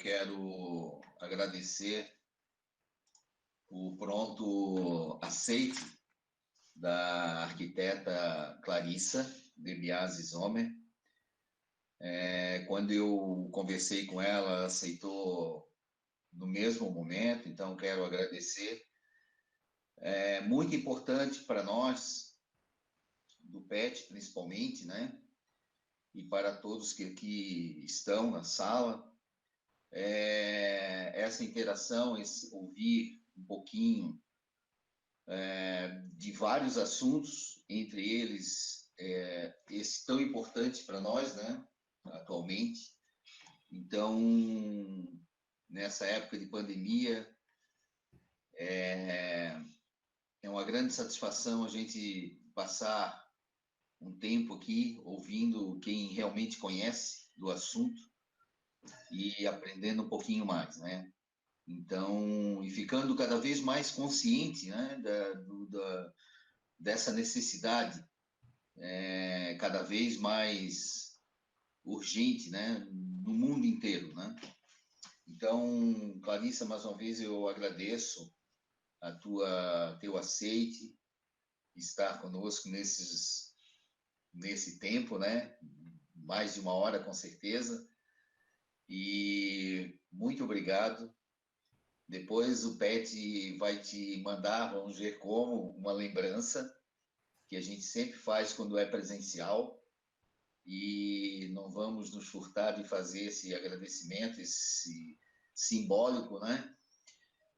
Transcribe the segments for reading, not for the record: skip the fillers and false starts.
quero agradecer o pronto aceite da arquiteta Clarissa de Biasi Zomer. Quando eu conversei com ela, ela aceitou no mesmo momento, então quero agradecer. É muito importante para nós, do PET principalmente, né? E para todos que aqui estão na sala, essa interação, esse ouvir um pouquinho de vários assuntos, entre eles esse tão importante para nós, né, atualmente. Então, nessa época de pandemia, é uma grande satisfação a gente passar um tempo aqui ouvindo quem realmente conhece do assunto e aprendendo um pouquinho mais, né? Então, e ficando cada vez mais consciente, né, dessa necessidade cada vez mais urgente, né, no mundo inteiro, né? Então, Clarissa, mais uma vez eu agradeço teu aceite, estar conosco nesse tempo, né? Mais de uma hora, com certeza. E muito obrigado. Depois o Pet vai te mandar, vamos ver como, uma lembrança que a gente sempre faz quando é presencial, e não vamos nos furtar de fazer esse agradecimento, esse simbólico, né?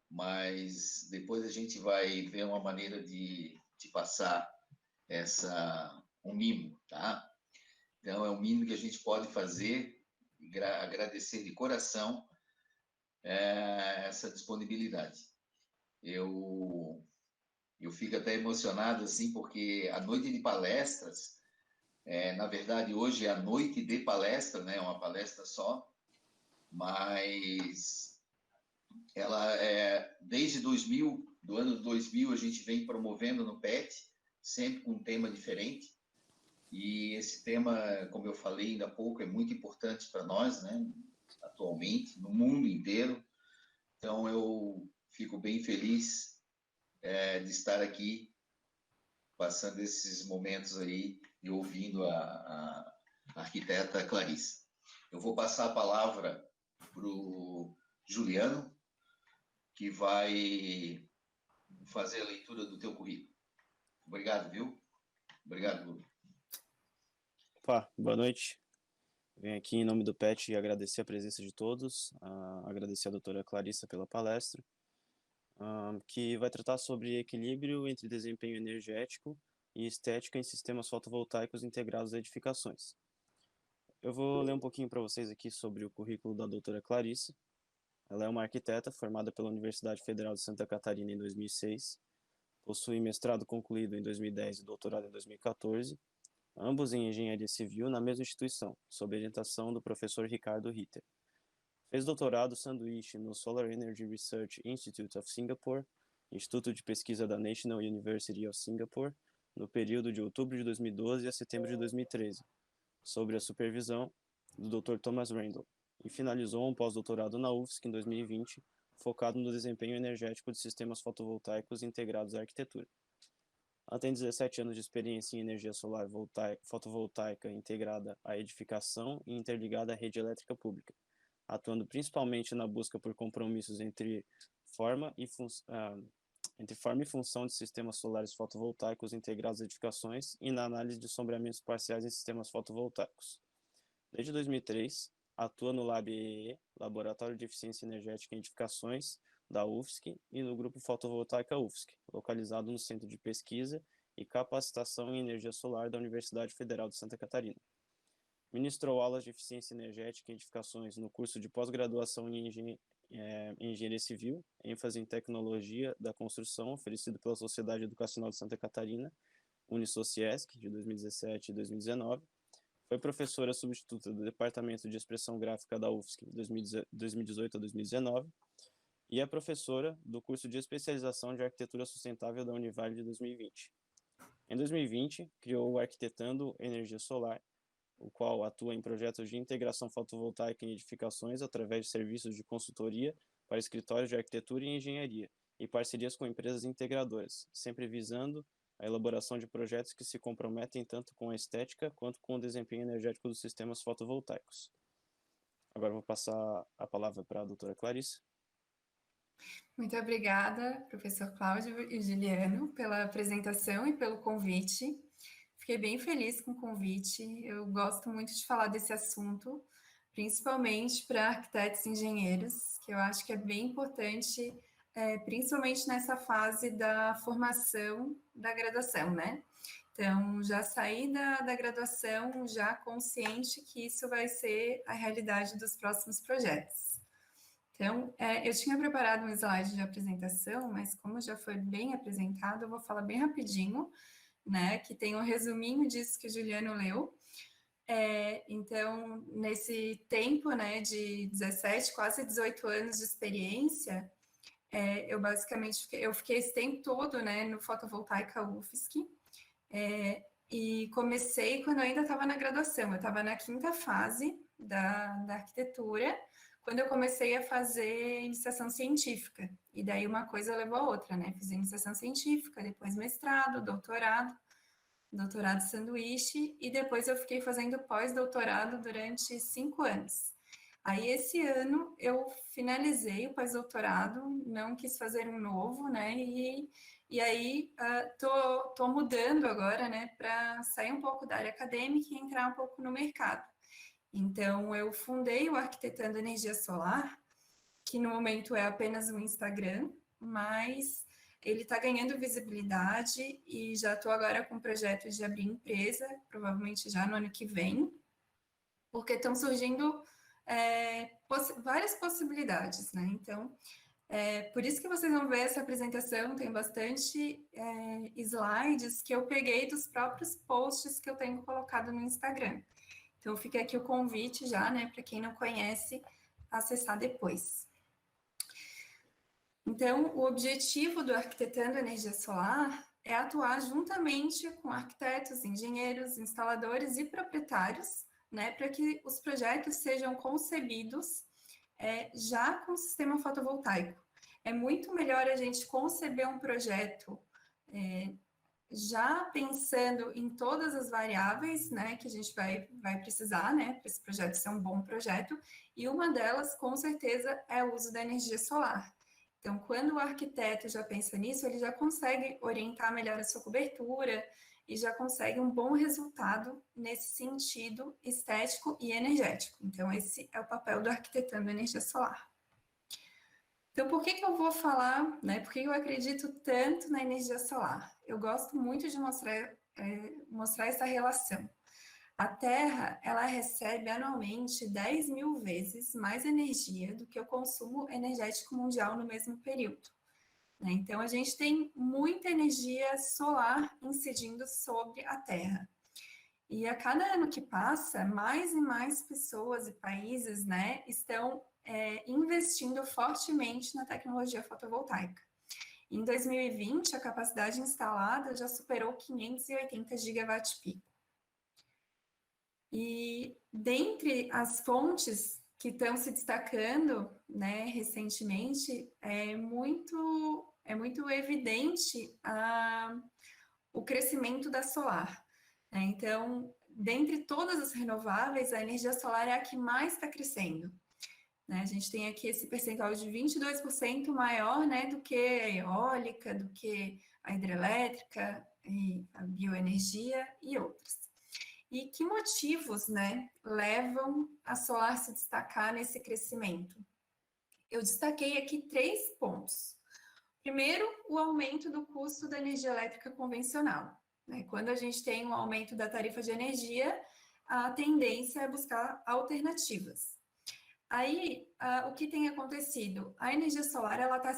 Mas depois a gente vai ver uma maneira de passar um mimo, tá? Então é um mimo que a gente pode fazer, agradecer de coração essa disponibilidade. Eu fico até emocionado, assim, porque a noite de palestras, na verdade, hoje é a noite de palestra, né? Uma palestra só, mas ela desde do ano 2000, a gente vem promovendo no PET, sempre com um tema diferente, e esse tema, como eu falei ainda há pouco, é muito importante para nós, né? Atualmente, no mundo inteiro. Então, eu fico bem feliz de estar aqui, passando esses momentos aí e ouvindo a arquiteta Clarissa. Eu vou passar a palavra para o Juliano, que vai fazer a leitura do teu currículo. Obrigado, viu? Obrigado, Lu. Opa, boa noite. Venho aqui em nome do PET agradecer a presença de todos, agradecer a doutora Clarissa pela palestra, que vai tratar sobre equilíbrio entre desempenho energético e estética em sistemas fotovoltaicos integrados a edificações. Eu vou ler um pouquinho para vocês aqui sobre o currículo da doutora Clarissa. Ela é uma arquiteta formada pela Universidade Federal de Santa Catarina em 2006, possui mestrado concluído em 2010 e doutorado em 2014, ambos em engenharia civil na mesma instituição, sob orientação do professor Ricardo Ritter. Fez doutorado sanduíche no Solar Energy Research Institute of Singapore, Instituto de Pesquisa da National University of Singapore, no período de outubro de 2012 a setembro de 2013, sob a supervisão do Dr. Thomas Randall, e finalizou um pós-doutorado na UFSC em 2020, focado no desempenho energético de sistemas fotovoltaicos integrados à arquitetura. Ela tem 17 anos de experiência em energia solar fotovoltaica integrada à edificação e interligada à rede elétrica pública, atuando principalmente na busca por compromissos entre forma e função de sistemas solares fotovoltaicos integrados a edificações e na análise de sombreamentos parciais em sistemas fotovoltaicos. Desde 2003, atua no LabEE, Laboratório de Eficiência Energética em Edificações, da UFSC, e no Grupo Fotovoltaica UFSC, localizado no Centro de Pesquisa e Capacitação em Energia Solar da Universidade Federal de Santa Catarina. Ministrou aulas de eficiência energética em edificações no curso de pós-graduação em Engenharia Civil, ênfase em tecnologia da construção, oferecido pela Sociedade Educacional de Santa Catarina, Unisociesc, de 2017 e 2019. Foi professora substituta do Departamento de Expressão Gráfica da UFSC, de 2018 a 2019, e é professora do curso de especialização de arquitetura sustentável da Univale de 2020. Em 2020, criou o Arquitetando Energia Solar, o qual atua em projetos de integração fotovoltaica em edificações através de serviços de consultoria para escritórios de arquitetura e engenharia e parcerias com empresas integradoras, sempre visando a elaboração de projetos que se comprometem tanto com a estética quanto com o desempenho energético dos sistemas fotovoltaicos. Agora vou passar a palavra para a doutora Clarissa. Muito obrigada, professor Cláudio e Juliano, pela apresentação e pelo convite. Fiquei bem feliz com o convite. Eu gosto muito de falar desse assunto, principalmente para arquitetos e engenheiros, que eu acho que é bem importante, principalmente nessa fase da formação da graduação, né? Então, já saí da graduação já consciente que isso vai ser a realidade dos próximos projetos. Então, eu tinha preparado um slide de apresentação, mas como já foi bem apresentado, eu vou falar bem rapidinho, né, que tem um resuminho disso que o Juliano leu. Então, nesse tempo, né, de 17, quase 18 anos de experiência, eu basicamente fiquei esse tempo todo, né, no Fotovoltaica UFSC, e comecei quando eu ainda estava na graduação, eu estava na 5ª fase da arquitetura, quando eu comecei a fazer iniciação científica, e daí uma coisa levou a outra, né? Fiz iniciação científica, depois mestrado, doutorado sanduíche, e depois eu fiquei fazendo pós-doutorado durante 5 anos. Aí, esse ano, eu finalizei o pós-doutorado, não quis fazer um novo, né? E aí, tô mudando agora, né, para sair um pouco da área acadêmica e entrar um pouco no mercado. Então, eu fundei o Arquitetando Energia Solar, que no momento é apenas um Instagram, mas ele está ganhando visibilidade e já estou agora com o projeto de abrir empresa, provavelmente já no ano que vem, porque estão surgindo várias possibilidades, né? Então, por isso que vocês vão ver essa apresentação, tem bastante slides que eu peguei dos próprios posts que eu tenho colocado no Instagram. Então, fica aqui o convite já, né, para quem não conhece, acessar depois. Então, o objetivo do Arquitetando Energia Solar é atuar juntamente com arquitetos, engenheiros, instaladores e proprietários, né, para que os projetos sejam concebidos já com o sistema fotovoltaico. É muito melhor a gente conceber um projeto já pensando em todas as variáveis, né, que a gente vai precisar, né, para esse projeto ser um bom projeto, e uma delas, com certeza, é o uso da energia solar. Então, quando o arquiteto já pensa nisso, ele já consegue orientar melhor a sua cobertura e já consegue um bom resultado nesse sentido estético e energético. Então, esse é o papel do Arquitetando Energia Solar. Então, por que eu vou falar, né? Por que eu acredito tanto na energia solar? Eu gosto muito de mostrar essa relação. A Terra, ela recebe anualmente 10.000 vezes mais energia do que o consumo energético mundial no mesmo período, né? Então, a gente tem muita energia solar incidindo sobre a Terra. E a cada ano que passa, mais e mais pessoas e países, né, estão investindo fortemente na tecnologia fotovoltaica. Em 2020, a capacidade instalada já superou 580 gigawatt-pico. E dentre as fontes que estão se destacando, né, recentemente, é muito evidente o crescimento da solar, né? Então, dentre todas as renováveis, a energia solar é a que mais está crescendo, né? A gente tem aqui esse percentual de 22% maior, né, do que a eólica, do que a hidrelétrica, e a bioenergia e outras. E que motivos, né, levam a solar a se destacar nesse crescimento? Eu destaquei aqui 3 pontos. Primeiro, o aumento do custo da energia elétrica convencional, né? Quando a gente tem um aumento da tarifa de energia, a tendência é buscar alternativas. Aí, o que tem acontecido? A energia solar, ela tá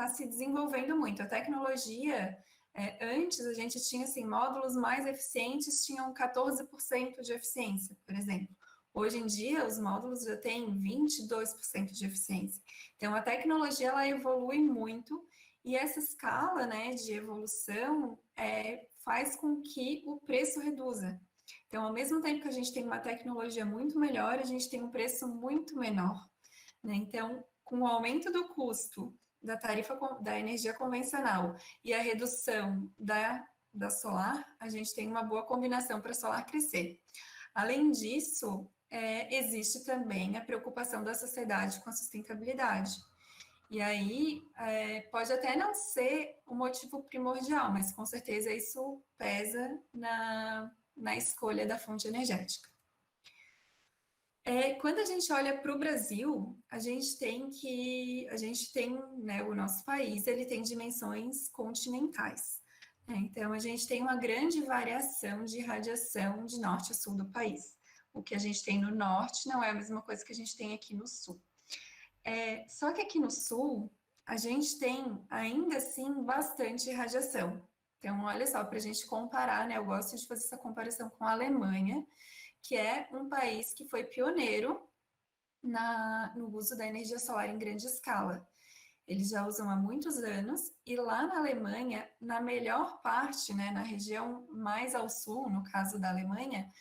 se desenvolvendo muito. A tecnologia, antes a gente tinha, assim, módulos mais eficientes, tinham 14% de eficiência, por exemplo. Hoje em dia, os módulos já têm 22% de eficiência. Então, a tecnologia, ela evolui muito, e essa escala, né, de evolução faz com que o preço reduza. Então, ao mesmo tempo que a gente tem uma tecnologia muito melhor, a gente tem um preço muito menor, né? Então, com o aumento do custo da tarifa da energia convencional e a redução da solar, a gente tem uma boa combinação para a solar crescer. Além disso, existe também a preocupação da sociedade com a sustentabilidade. E aí, pode até não ser o motivo primordial, mas com certeza isso pesa na escolha da fonte energética. Quando a gente olha para o Brasil, a gente tem, né, o nosso país, ele tem dimensões continentais. Né? Então, a gente tem uma grande variação de radiação de norte a sul do país. O que a gente tem no norte não é a mesma coisa que a gente tem aqui no sul. Só que aqui no sul, a gente tem, ainda assim, bastante radiação. Então, olha só, para a gente comparar, né, eu gosto de fazer essa comparação com a Alemanha, que é um país que foi pioneiro no uso da energia solar em grande escala. Eles já usam há muitos anos, e lá na Alemanha, na melhor parte, né, na região mais ao sul, no caso da Alemanha,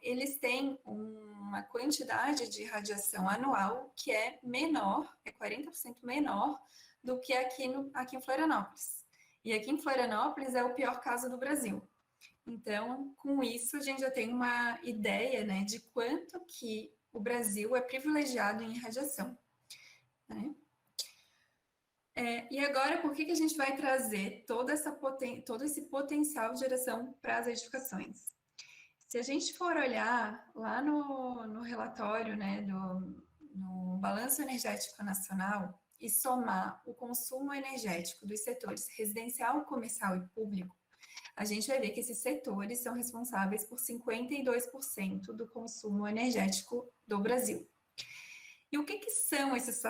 eles têm uma quantidade de radiação anual que é menor, 40% menor do que aqui em Florianópolis. E aqui em Florianópolis é o pior caso do Brasil. Então, com isso, a gente já tem uma ideia, né, de quanto que o Brasil é privilegiado em radiação. Né? E agora, por que a gente vai trazer todo esse potencial de geração para as edificações? Se a gente for olhar lá no relatório, né, no Balanço Energético Nacional, e somar o consumo energético dos setores residencial, comercial e público, a gente vai ver que esses setores são responsáveis por 52% do consumo energético do Brasil. E o que são esses,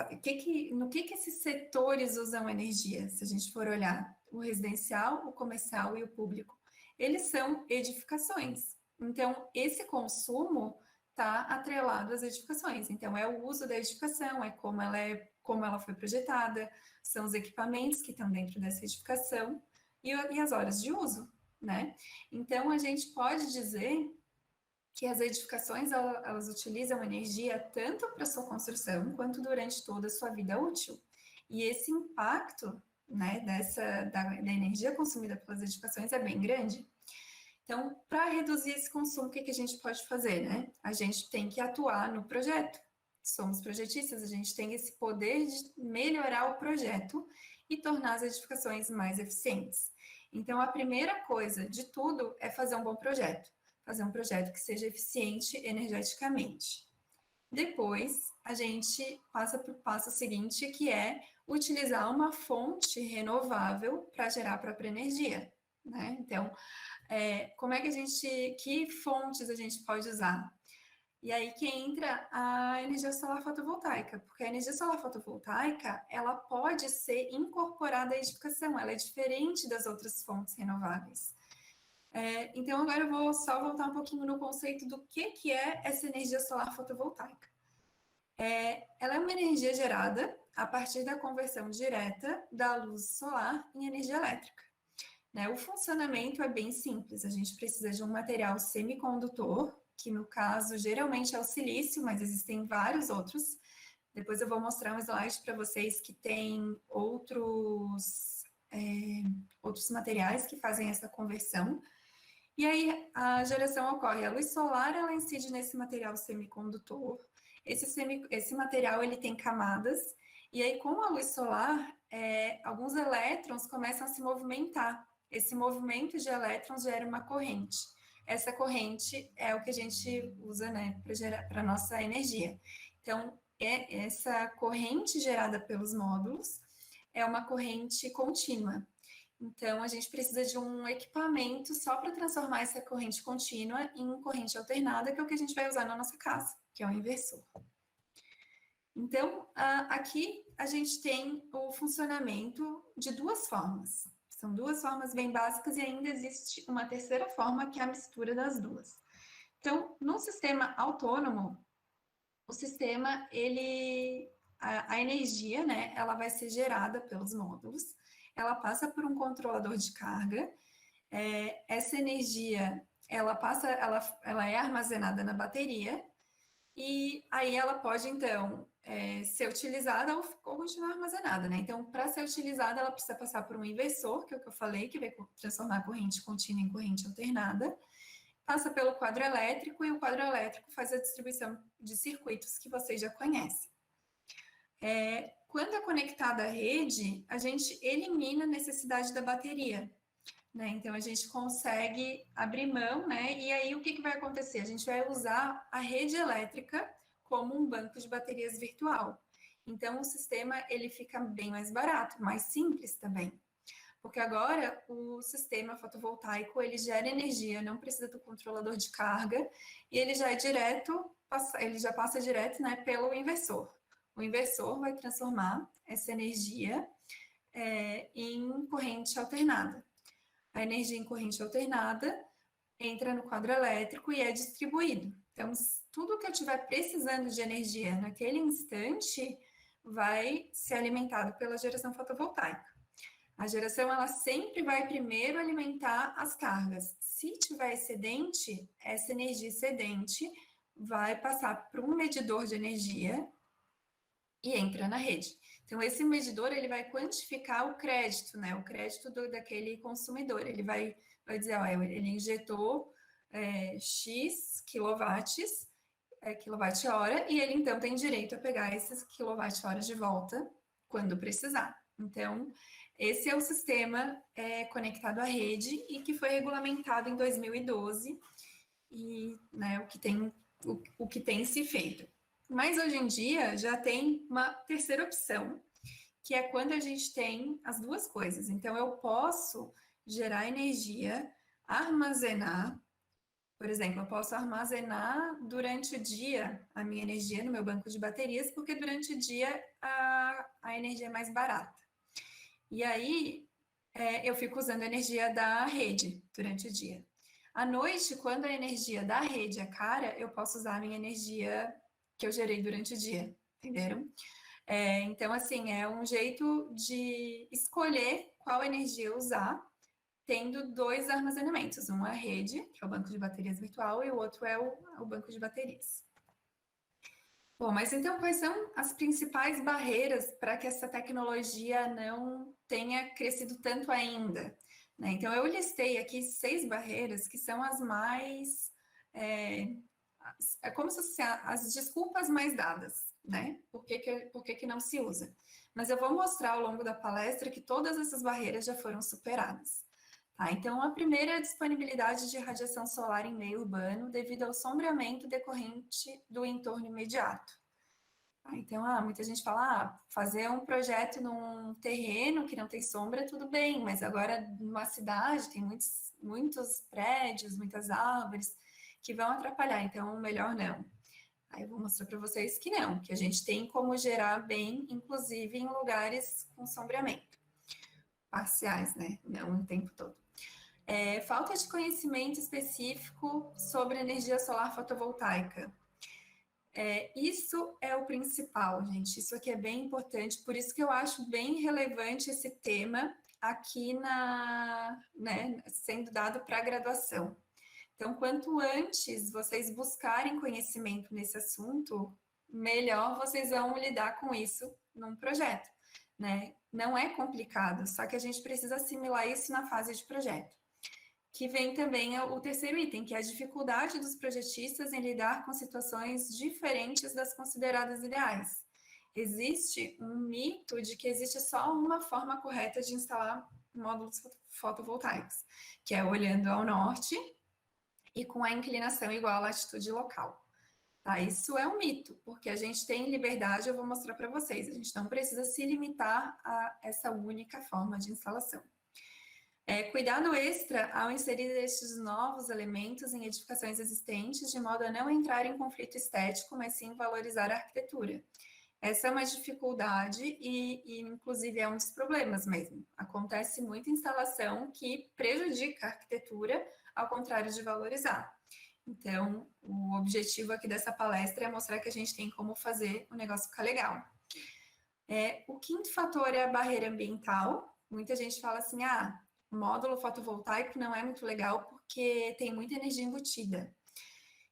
no que esses setores usam energia, se a gente for olhar o residencial, o comercial e o público? Eles são edificações. Então, esse consumo está atrelado às edificações. Então, é o uso da edificação, é como ela foi projetada, são os equipamentos que estão dentro dessa edificação e as horas de uso, né? Então, a gente pode dizer que as edificações, elas utilizam energia tanto para sua construção, quanto durante toda a sua vida útil. E esse impacto, né, da energia consumida pelas edificações é bem grande. Então, para reduzir esse consumo, o que a gente pode fazer, né? A gente tem que atuar no projeto. Somos projetistas, a gente tem esse poder de melhorar o projeto e tornar as edificações mais eficientes. Então, a primeira coisa de tudo é fazer um bom projeto. Fazer um projeto que seja eficiente energeticamente. Depois, a gente passa para o passo seguinte, que é utilizar uma fonte renovável para gerar a própria energia, né? Então, que fontes a gente pode usar? E aí que entra a energia solar fotovoltaica, porque a energia solar fotovoltaica, ela pode ser incorporada à edificação, ela é diferente das outras fontes renováveis. Então, agora eu vou só voltar um pouquinho no conceito do que é essa energia solar fotovoltaica. Ela é uma energia gerada a partir da conversão direta da luz solar em energia elétrica. Né? O funcionamento é bem simples, a gente precisa de um material semicondutor, que no caso geralmente é o silício, mas existem vários outros. Depois eu vou mostrar um slide para vocês que tem outros materiais que fazem essa conversão. E aí a geração ocorre, a luz solar ela incide nesse material semicondutor, esse material ele tem camadas, e aí com a luz solar, alguns elétrons começam a se movimentar, esse movimento de elétrons gera uma corrente, essa corrente é o que a gente usa, né, para a nossa energia. Então, essa corrente gerada pelos módulos é uma corrente contínua. Então, a gente precisa de um equipamento só para transformar essa corrente contínua em corrente alternada, que é o que a gente vai usar na nossa casa, que é o inversor. Então, aqui a gente tem o funcionamento de duas formas. São duas formas bem básicas e ainda existe uma terceira forma, que é a mistura das duas. Então, no sistema autônomo, o sistema, a energia, né, ela vai ser gerada pelos módulos, ela passa por um controlador de carga, essa energia ela é armazenada na bateria, e aí ela pode, então, ser utilizada ou continuar armazenada, né? Então, para ser utilizada, ela precisa passar por um inversor, que é o que eu falei, que vai transformar a corrente contínua em corrente alternada, passa pelo quadro elétrico, e o quadro elétrico faz a distribuição de circuitos que vocês já conhecem. Quando é conectada à rede, a gente elimina a necessidade da bateria, né? Então, a gente consegue abrir mão, né? E aí, o que vai acontecer? A gente vai usar a rede elétrica como um banco de baterias virtual. Então, o sistema, ele fica bem mais barato, mais simples também. Porque agora, o sistema fotovoltaico, ele gera energia, não precisa do controlador de carga, e ele já passa direto, né, pelo inversor. O inversor vai transformar essa energia em corrente alternada. A energia em corrente alternada entra no quadro elétrico e é distribuído. Então, tudo que eu estiver precisando de energia naquele instante vai ser alimentado pela geração fotovoltaica. A geração, ela sempre vai primeiro alimentar as cargas. Se tiver excedente, essa energia excedente vai passar para um medidor de energia e entra na rede. Então, esse medidor, ele vai quantificar o crédito, né? O crédito daquele consumidor. Ele vai dizer, ó, ele injetou X quilowatt-hora, e ele, então, tem direito a pegar esses quilowatt-horas de volta quando precisar. Então, esse é o sistema conectado à rede e que foi regulamentado em 2012 e, né, o que tem se feito. Mas hoje em dia já tem uma terceira opção, que é quando a gente tem as duas coisas. Então, eu posso gerar energia, armazenar, por exemplo, eu posso armazenar durante o dia a minha energia no meu banco de baterias, porque durante o dia a energia é mais barata. E aí, eu fico usando a energia da rede durante o dia. À noite, quando a energia da rede é cara, eu posso usar a minha energia que eu gerei durante o dia, entenderam? Então, assim, é um jeito de escolher qual energia usar, tendo dois armazenamentos. Um é a rede, que é o banco de baterias virtual, e o outro é o banco de baterias. Bom, mas então quais são as principais barreiras para que essa tecnologia não tenha crescido tanto ainda? Né? Então, eu listei aqui 6 barreiras que são as mais... como se fossem as desculpas mais dadas, né? Por que não se usa? Mas eu vou mostrar ao longo da palestra que todas essas barreiras já foram superadas. Tá? Então, a primeira é a disponibilidade de radiação solar em meio urbano devido ao sombreamento decorrente do entorno imediato. Tá? Então, muita gente fala, fazer um projeto num terreno que não tem sombra, tudo bem, mas agora numa cidade tem muitos prédios, muitas árvores que vão atrapalhar, então melhor não. Aí eu vou mostrar para vocês que não, que a gente tem como gerar bem, inclusive em lugares com sombreamento. Parciais, né? Não o tempo todo. Falta de conhecimento específico sobre energia solar fotovoltaica. Isso é o principal, gente. Isso aqui é bem importante, por isso que eu acho bem relevante esse tema aqui né, sendo dado para a graduação. Então, quanto antes vocês buscarem conhecimento nesse assunto, melhor vocês vão lidar com isso num projeto, né? Não é complicado, só que a gente precisa assimilar isso na fase de projeto. Que vem também o terceiro item, que é a dificuldade dos projetistas em lidar com situações diferentes das consideradas ideais. Existe um mito de que existe só uma forma correta de instalar módulos fotovoltaicos, que é olhando ao norte e com a inclinação igual à latitude local. Tá? Isso é um mito, porque a gente tem liberdade, eu vou mostrar para vocês, a gente não precisa se limitar a essa única forma de instalação. Cuidado extra ao inserir estes novos elementos em edificações existentes, de modo a não entrar em conflito estético, mas sim valorizar a arquitetura. Essa é uma dificuldade e inclusive, é um dos problemas mesmo. Acontece muita instalação que prejudica a arquitetura, ao contrário de valorizar. Então, o objetivo aqui dessa palestra é mostrar que a gente tem como fazer o negócio ficar legal. O quinto fator é a barreira ambiental. Muita gente fala assim, o módulo fotovoltaico não é muito legal porque tem muita energia embutida.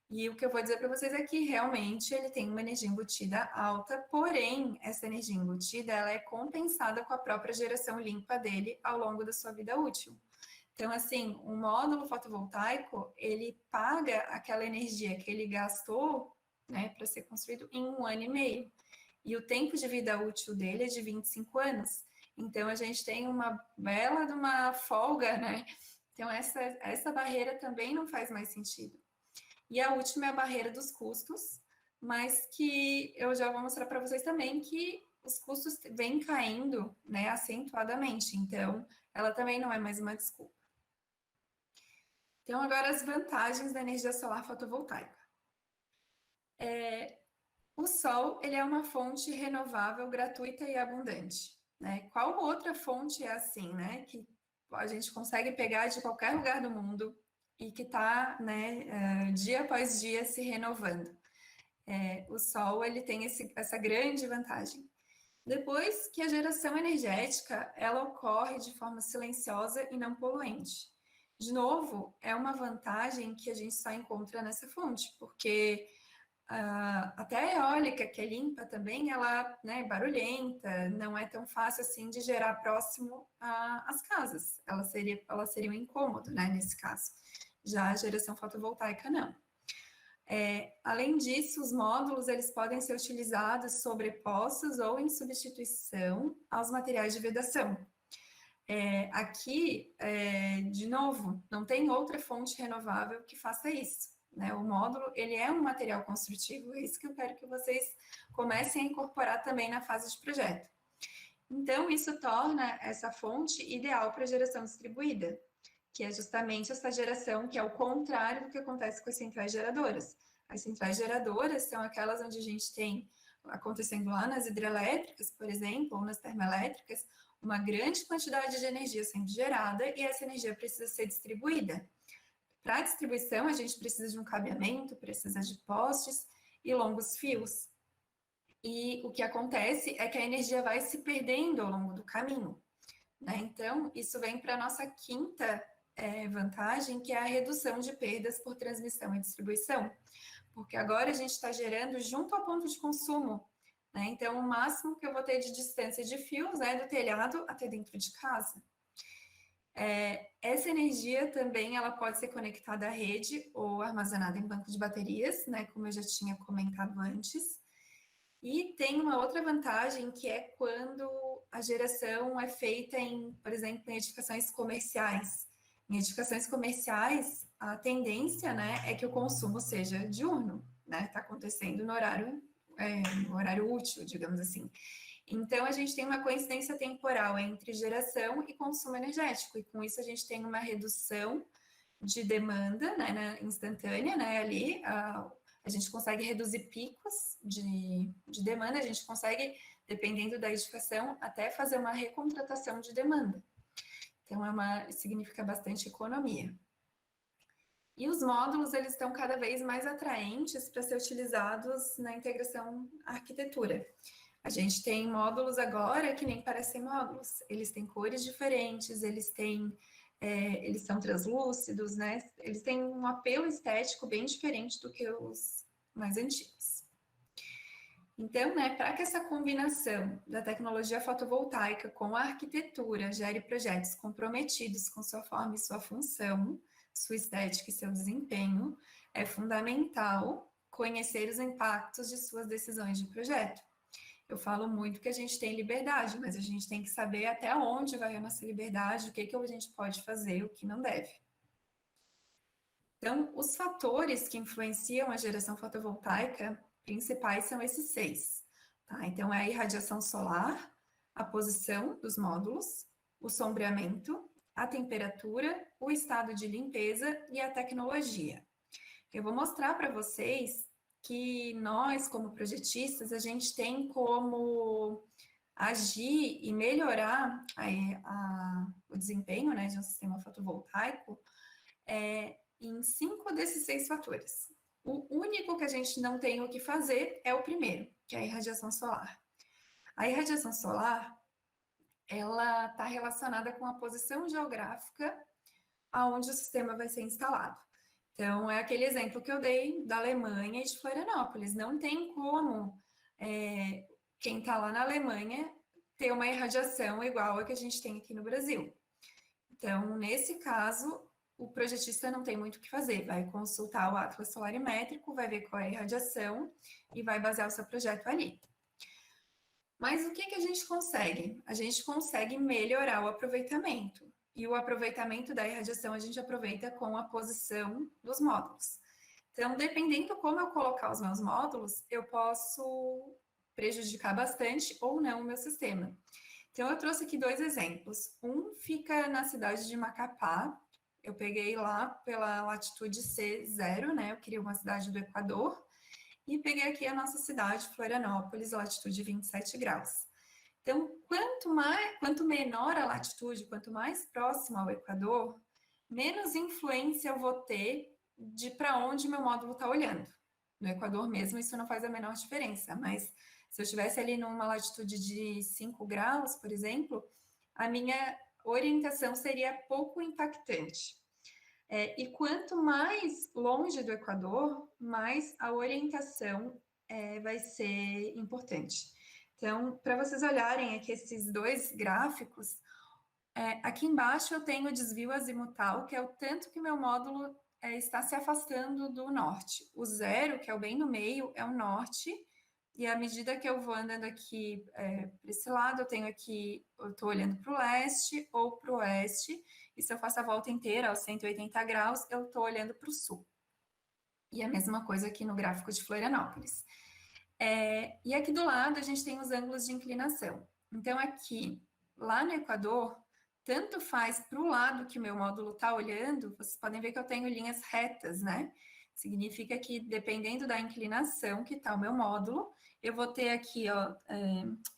E o que eu vou dizer para vocês é que realmente ele tem uma energia embutida alta, porém, essa energia embutida ela é compensada com a própria geração limpa dele ao longo da sua vida útil. Então, assim, um módulo fotovoltaico, ele paga aquela energia que ele gastou, né, para ser construído em 1 ano e meio. E o tempo de vida útil dele é de 25 anos. Então, a gente tem uma bela de uma folga, né? Então, essa barreira também não faz mais sentido. E a última é a barreira dos custos, mas que eu já vou mostrar para vocês também que os custos vêm caindo, né, acentuadamente. Então, ela também não é mais uma desculpa. Então, agora as vantagens da energia solar fotovoltaica. O sol, ele é uma fonte renovável, gratuita e abundante, né? Qual outra fonte é assim, né? Que a gente consegue pegar de qualquer lugar do mundo e que está, né, dia após dia se renovando. O sol, ele tem essa grande vantagem. Depois que a geração energética, ela ocorre de forma silenciosa e não poluente. De novo, é uma vantagem que a gente só encontra nessa fonte, porque até a eólica, que é limpa também, ela, né, é barulhenta, não é tão fácil assim de gerar próximo às casas. Ela seria um incômodo, né, nesse caso. Já a geração fotovoltaica, não. Além disso, os módulos eles podem ser utilizados sobrepostos ou em substituição aos materiais de vedação. Aqui, de novo, não tem outra fonte renovável que faça isso. Né? O módulo ele é um material construtivo, é isso que eu quero que vocês comecem a incorporar também na fase de projeto. Então, isso torna essa fonte ideal para geração distribuída, que é justamente essa geração que é o contrário do que acontece com as centrais geradoras. As centrais geradoras são aquelas onde a gente tem, acontecendo lá nas hidrelétricas, por exemplo, ou nas termoelétricas, uma grande quantidade de energia sendo gerada e essa energia precisa ser distribuída. Para a distribuição, a gente precisa de um cabeamento, precisa de postes e longos fios. E o que acontece é que a energia vai se perdendo ao longo do caminho. Né? Então, isso vem para a nossa quinta vantagem, que é a redução de perdas por transmissão e distribuição. Porque agora a gente está gerando junto ao ponto de consumo. Né? Então, o máximo que eu vou ter de distância de fios é do telhado até dentro de casa. Essa energia também ela pode ser conectada à rede ou armazenada em banco de baterias, né, como eu já tinha comentado antes. E tem uma outra vantagem que é quando a geração é feita em, por exemplo, em edificações comerciais. Em edificações comerciais, a tendência, né, é que o consumo seja diurno, né, está acontecendo no horário útil, digamos assim. Então, a gente tem uma coincidência temporal entre geração e consumo energético, e com isso a gente tem uma redução de demanda, né, instantânea, né, ali, a gente consegue reduzir picos de demanda, a gente consegue, dependendo da edificação, até fazer uma recontratação de demanda. Então, significa bastante economia. E os módulos, eles estão cada vez mais atraentes para ser utilizados na integração arquitetura. A gente tem módulos agora que nem parecem módulos. Eles têm cores diferentes, eles são translúcidos, né? Eles têm um apelo estético bem diferente do que os mais antigos. Então, né, para que essa combinação da tecnologia fotovoltaica com a arquitetura gere projetos comprometidos com sua forma e sua função, sua estética e seu desempenho, é fundamental conhecer os impactos de suas decisões de projeto. Eu falo muito que a gente tem liberdade, mas a gente tem que saber até onde vai a nossa liberdade, o que a gente pode fazer, o que não deve. Então, os fatores que influenciam a geração fotovoltaica principais são esses 6. Tá? Então, é a irradiação solar, a posição dos módulos, o sombreamento, a temperatura, o estado de limpeza e a tecnologia. Eu vou mostrar para vocês que nós, como projetistas, a gente tem como agir e melhorar o desempenho, né, de um sistema fotovoltaico em 5 desses 6 fatores. O único que a gente não tem o que fazer é o primeiro, que é a irradiação solar. A irradiação solar, ela está relacionada com a posição geográfica aonde o sistema vai ser instalado. Então, é aquele exemplo que eu dei da Alemanha e de Florianópolis. Não tem como quem está lá na Alemanha ter uma irradiação igual a que a gente tem aqui no Brasil. Então, nesse caso, o projetista não tem muito o que fazer. Vai consultar o Atlas Solarimétrico, vai ver qual é a irradiação e vai basear o seu projeto ali. Mas o que a gente consegue? A gente consegue melhorar o aproveitamento. E o aproveitamento da irradiação a gente aproveita com a posição dos módulos. Então, dependendo como eu colocar os meus módulos, eu posso prejudicar bastante ou não o meu sistema. Então, eu trouxe aqui 2 exemplos. Um fica na cidade de Macapá. Eu peguei lá pela latitude C0, né? Eu queria uma cidade do Equador. E peguei aqui a nossa cidade, Florianópolis, latitude 27 graus. Então, quanto menor a latitude, quanto mais próximo ao Equador, menos influência eu vou ter de para onde meu módulo está olhando. No Equador mesmo, isso não faz a menor diferença, mas se eu estivesse ali numa latitude de 5 graus, por exemplo, a minha orientação seria pouco impactante. E quanto mais longe do Equador, mais a orientação vai ser importante. Então, para vocês olharem aqui esses 2 gráficos, aqui embaixo eu tenho o desvio azimutal, que é o tanto que meu módulo está se afastando do norte. O 0, que é o bem no meio, é o norte, e à medida que eu vou andando aqui para esse lado, eu estou olhando para o leste ou para o oeste, e se eu faço a volta inteira aos 180 graus, eu estou olhando para o sul. E a mesma coisa aqui no gráfico de Florianópolis. E aqui do lado a gente tem os ângulos de inclinação. Então aqui, lá no Equador, tanto faz para o lado que o meu módulo está olhando, vocês podem ver que eu tenho linhas retas, né? Significa que dependendo da inclinação que está o meu módulo, eu vou ter aqui, ó,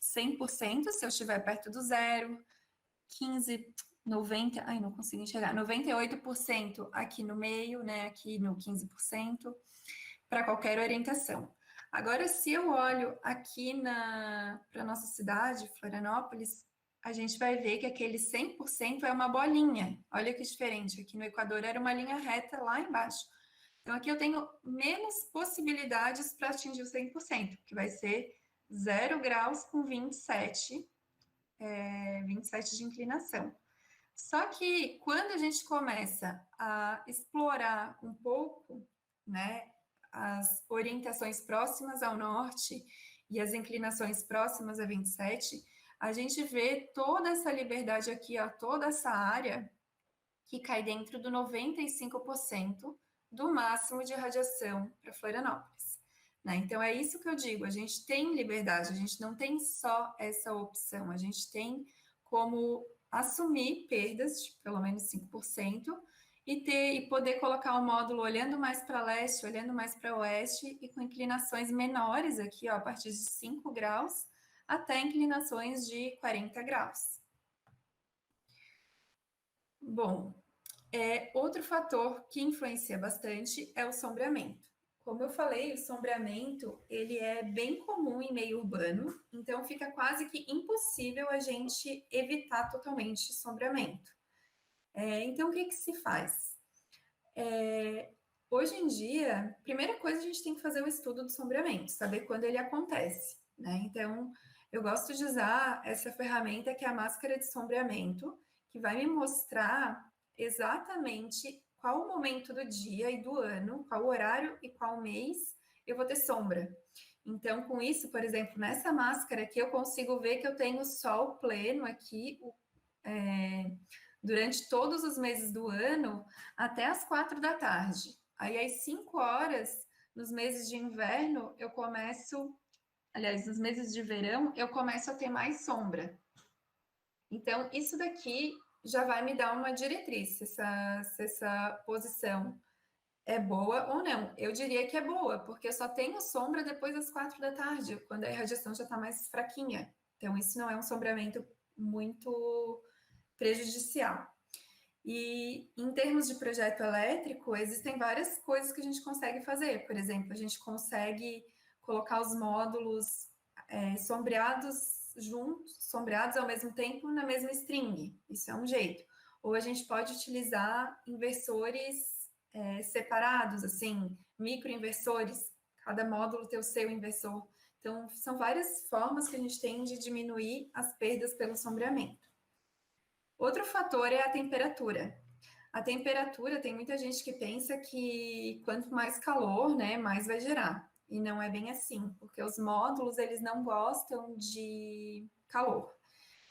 100% se eu estiver perto do 0, 15, 90, ai, não consigo enxergar, 98% aqui no meio, né, aqui no 15%, para qualquer orientação. Agora, se eu olho aqui para a nossa cidade, Florianópolis, a gente vai ver que aquele 100% é uma bolinha. Olha que diferente, aqui no Equador era uma linha reta lá embaixo. Então, aqui eu tenho menos possibilidades para atingir o 100%, que vai ser 0 graus com 27 de inclinação. Só que quando a gente começa a explorar um pouco, né, as orientações próximas ao norte e as inclinações próximas a 27, a gente vê toda essa liberdade aqui, ó, toda essa área que cai dentro do 95% do máximo de radiação para Florianópolis. Né? Então, é isso que eu digo, a gente tem liberdade, a gente não tem só essa opção, a gente tem como assumir perdas de pelo menos 5% e poder colocar o módulo olhando mais para leste, olhando mais para oeste e com inclinações menores aqui, ó, a partir de 5 graus até inclinações de 40 graus. Bom, outro fator que influencia bastante é o sombreamento. Como eu falei, o sombreamento ele é bem comum em meio urbano, então fica quase que impossível a gente evitar totalmente sombreamento. Então, o que se faz? Hoje em dia, primeira coisa, a gente tem que fazer o estudo do sombreamento, saber quando ele acontece, né? Então, eu gosto de usar essa ferramenta que é a máscara de sombreamento, que vai me mostrar exatamente qual o momento do dia e do ano, qual o horário e qual mês eu vou ter sombra. Então, com isso, por exemplo, nessa máscara aqui, eu consigo ver que eu tenho sol pleno aqui durante todos os meses do ano até as 4 da tarde. Aí, às 5 horas, nos meses de inverno, nos meses de verão, eu começo a ter mais sombra. Então, isso daqui já vai me dar uma diretriz, se essa posição é boa ou não. Eu diria que é boa, porque eu só tenho sombra depois das 4 da tarde, quando a irradiação já está mais fraquinha. Então, isso não é um sombreamento muito prejudicial. E em termos de projeto elétrico, existem várias coisas que a gente consegue fazer. Por exemplo, a gente consegue colocar os módulos sombreados juntos, sombreados ao mesmo tempo na mesma string. Isso é um jeito. ou a gente pode utilizar inversores separados, assim, microinversores, cada módulo tem o seu inversor. Então, são várias formas que a gente tem de diminuir as perdas pelo sombreamento. Outro fator é a temperatura. A temperatura, tem muita gente que pensa que quanto mais calor, né, mais vai gerar. E não é bem assim, porque os módulos, eles não gostam de calor.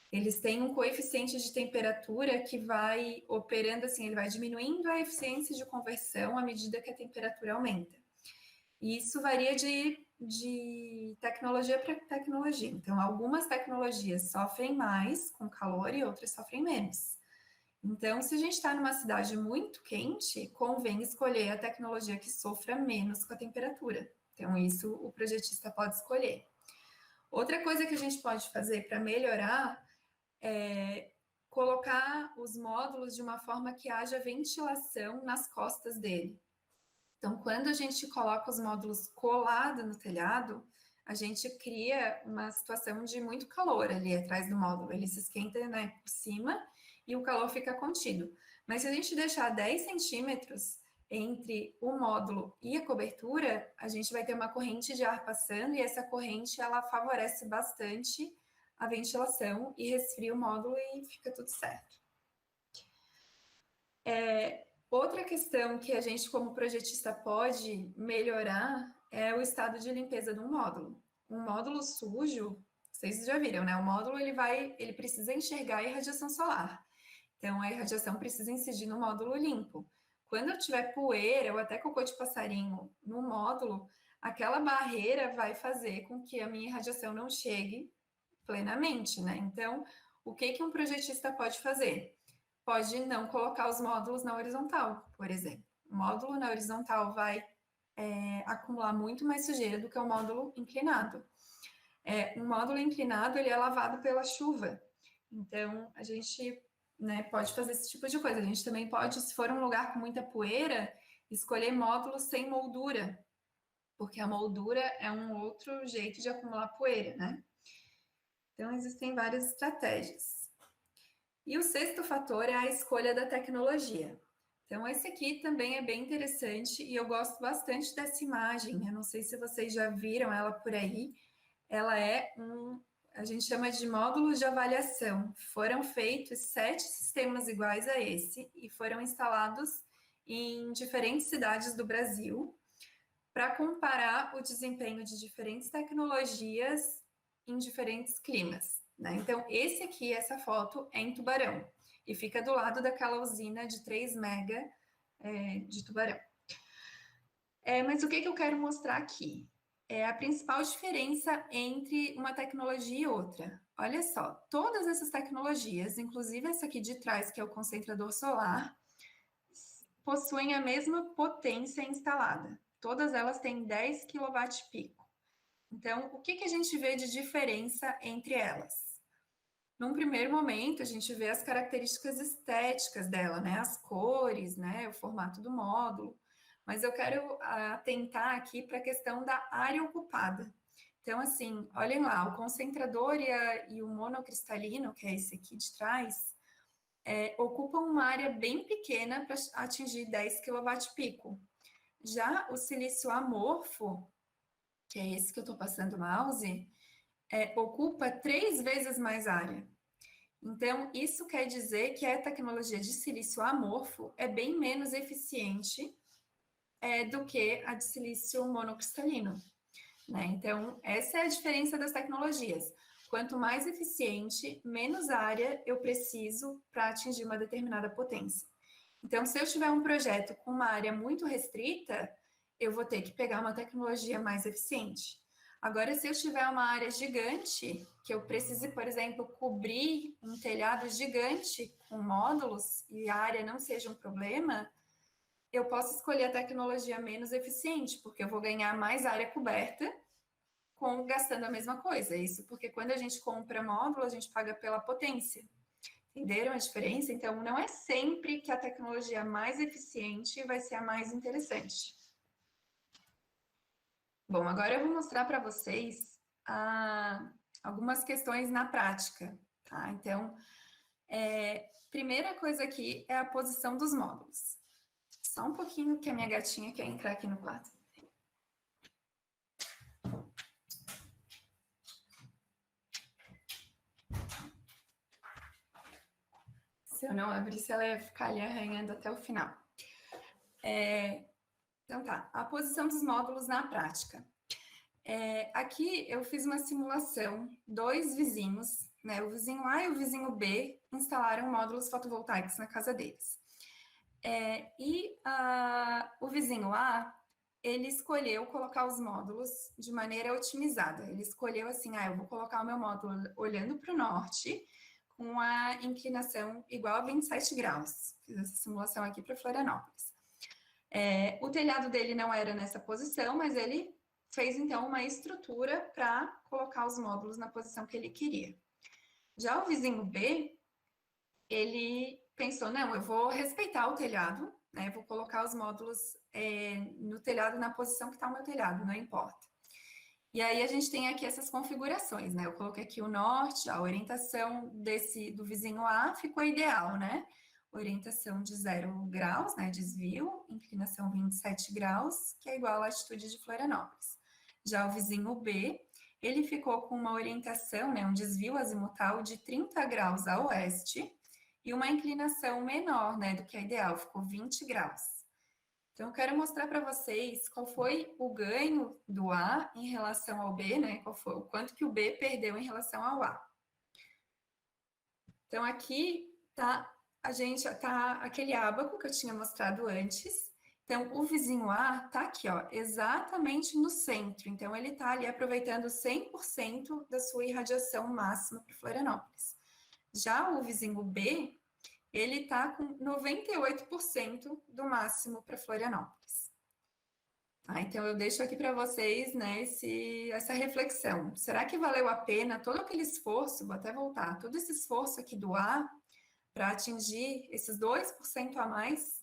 Eles têm um coeficiente de temperatura que vai operando assim, ele vai diminuindo a eficiência de conversão à medida que a temperatura aumenta. E isso varia de tecnologia para tecnologia. Então, algumas tecnologias sofrem mais com calor e outras sofrem menos. Então, se a gente está numa cidade muito quente, convém escolher a tecnologia que sofra menos com a temperatura. Então, isso o projetista pode escolher. Outra coisa que a gente pode fazer para melhorar é colocar os módulos de uma forma que haja ventilação nas costas dele. Então, quando a gente coloca os módulos colados no telhado, a gente cria uma situação de muito calor ali atrás do módulo. Ele se esquenta, né, por cima e o calor fica contido. Mas se a gente deixar 10 centímetros entre o módulo e a cobertura, a gente vai ter uma corrente de ar passando e essa corrente, ela favorece bastante a ventilação e resfria o módulo e fica tudo certo. Outra questão que a gente, como projetista, pode melhorar é o estado de limpeza de um módulo. Um módulo sujo, vocês já viram, né? O módulo ele precisa enxergar a irradiação solar. Então, a irradiação precisa incidir no módulo limpo. Quando eu tiver poeira ou até cocô de passarinho no módulo, aquela barreira vai fazer com que a minha irradiação não chegue plenamente, né? Então, o que um projetista pode fazer? Pode não colocar os módulos na horizontal, por exemplo. O módulo na horizontal vai acumular muito mais sujeira do que o módulo inclinado. Um módulo inclinado, ele é lavado pela chuva. Então, a gente, né, pode fazer esse tipo de coisa. A gente também pode, se for um lugar com muita poeira, escolher módulos sem moldura, porque a moldura é um outro jeito de acumular poeira, né? Então, existem várias estratégias. E o sexto fator é a escolha da tecnologia. Então, esse aqui também é bem interessante e eu gosto bastante dessa imagem. Eu não sei se vocês já viram ela por aí. Ela é a gente chama de módulos de avaliação. Foram feitos 7 sistemas iguais a esse e foram instalados em diferentes cidades do Brasil para comparar o desempenho de diferentes tecnologias em diferentes climas, né? Então, essa foto é em Tubarão e fica do lado daquela usina de 3 mega de Tubarão. Mas o que eu quero mostrar aqui? É a principal diferença entre uma tecnologia e outra. Olha só, todas essas tecnologias, inclusive essa aqui de trás, que é o concentrador solar, possuem a mesma potência instalada. Todas elas têm 10 kW-pico. Então, o que a gente vê de diferença entre elas? Num primeiro momento, a gente vê as características estéticas dela, né? As cores, né? O formato do módulo. Mas eu quero atentar aqui para a questão da área ocupada. Então, assim, olhem lá, o concentrador e o monocristalino, que é esse aqui de trás, ocupam uma área bem pequena para atingir 10 kW-pico. Já o silício amorfo, que é esse que eu estou passando o mouse, ocupa 3 vezes mais área. Então, isso quer dizer que a tecnologia de silício amorfo é bem menos eficiente do que a de silício monocristalino, né? Então, essa é a diferença das tecnologias. Quanto mais eficiente, menos área eu preciso para atingir uma determinada potência. Então, se eu tiver um projeto com uma área muito restrita, eu vou ter que pegar uma tecnologia mais eficiente. Agora, se eu tiver uma área gigante, que eu precise, por exemplo, cobrir um telhado gigante com módulos e a área não seja um problema, eu posso escolher a tecnologia menos eficiente, porque eu vou ganhar mais área coberta gastando a mesma coisa. Isso porque quando a gente compra módulo, a gente paga pela potência. Entenderam a diferença? Então, não é sempre que a tecnologia mais eficiente vai ser a mais interessante. Bom, agora eu vou mostrar para vocês algumas questões na prática, tá? Então, Primeira coisa aqui é a posição dos módulos. Só um pouquinho que a minha gatinha quer entrar aqui no quarto. Se eu não abrisse, ela ia ficar ali arranhando até o final. Então tá, a posição dos módulos na prática. Aqui eu fiz uma simulação, 2 vizinhos, né, o vizinho A e o vizinho B instalaram módulos fotovoltaicos na casa deles. O vizinho A, ele escolheu colocar os módulos de maneira otimizada. Ele escolheu assim, eu vou colocar o meu módulo olhando para o norte, com a inclinação igual a 27 graus. Fiz essa simulação aqui para Florianópolis. O telhado dele não era nessa posição, mas ele fez, então, uma estrutura para colocar os módulos na posição que ele queria. Já o vizinho B, ele pensou, não, eu vou respeitar o telhado, né, vou colocar os módulos no telhado, na posição que está o meu telhado, não importa. E aí a gente tem aqui essas configurações, né? Eu coloquei aqui o norte, a orientação do vizinho A ficou ideal, né? Orientação de 0 graus, né? Desvio, inclinação 27 graus, que é igual à latitude de Florianópolis. Já o vizinho B, ele ficou com uma orientação, né? Um desvio azimutal de 30 graus a oeste e uma inclinação menor, né? Do que a ideal, ficou 20 graus. Então, eu quero mostrar para vocês qual foi o ganho do A em relação ao B, né? O quanto que o B perdeu em relação ao A. Então, aqui tá aquele ábaco que eu tinha mostrado antes. Então, o vizinho A tá aqui, ó, exatamente no centro. Então, ele tá ali aproveitando 100% da sua irradiação máxima para Florianópolis. Já o vizinho B, ele está com 98% do máximo para Florianópolis. Então, eu deixo aqui para vocês, né, essa reflexão. Será que valeu a pena todo aquele esforço, vou até voltar, todo esse esforço aqui do A para atingir esses 2% a mais?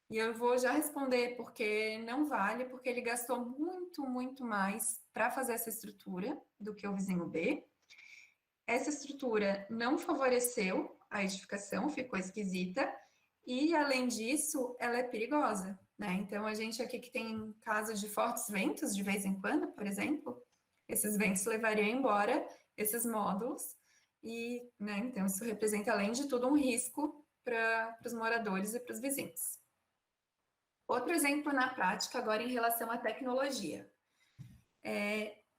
E eu vou já responder porque não vale, porque ele gastou muito, muito mais para fazer essa estrutura do que o vizinho B. Essa estrutura não favoreceu a edificação, ficou esquisita, e além disso, ela é perigosa, né? Então, a gente aqui que tem casos de fortes ventos, de vez em quando, por exemplo, esses ventos levariam embora esses módulos, e, né, então isso representa, além de tudo, um risco para os moradores e para os vizinhos. Outro exemplo na prática, agora em relação à tecnologia.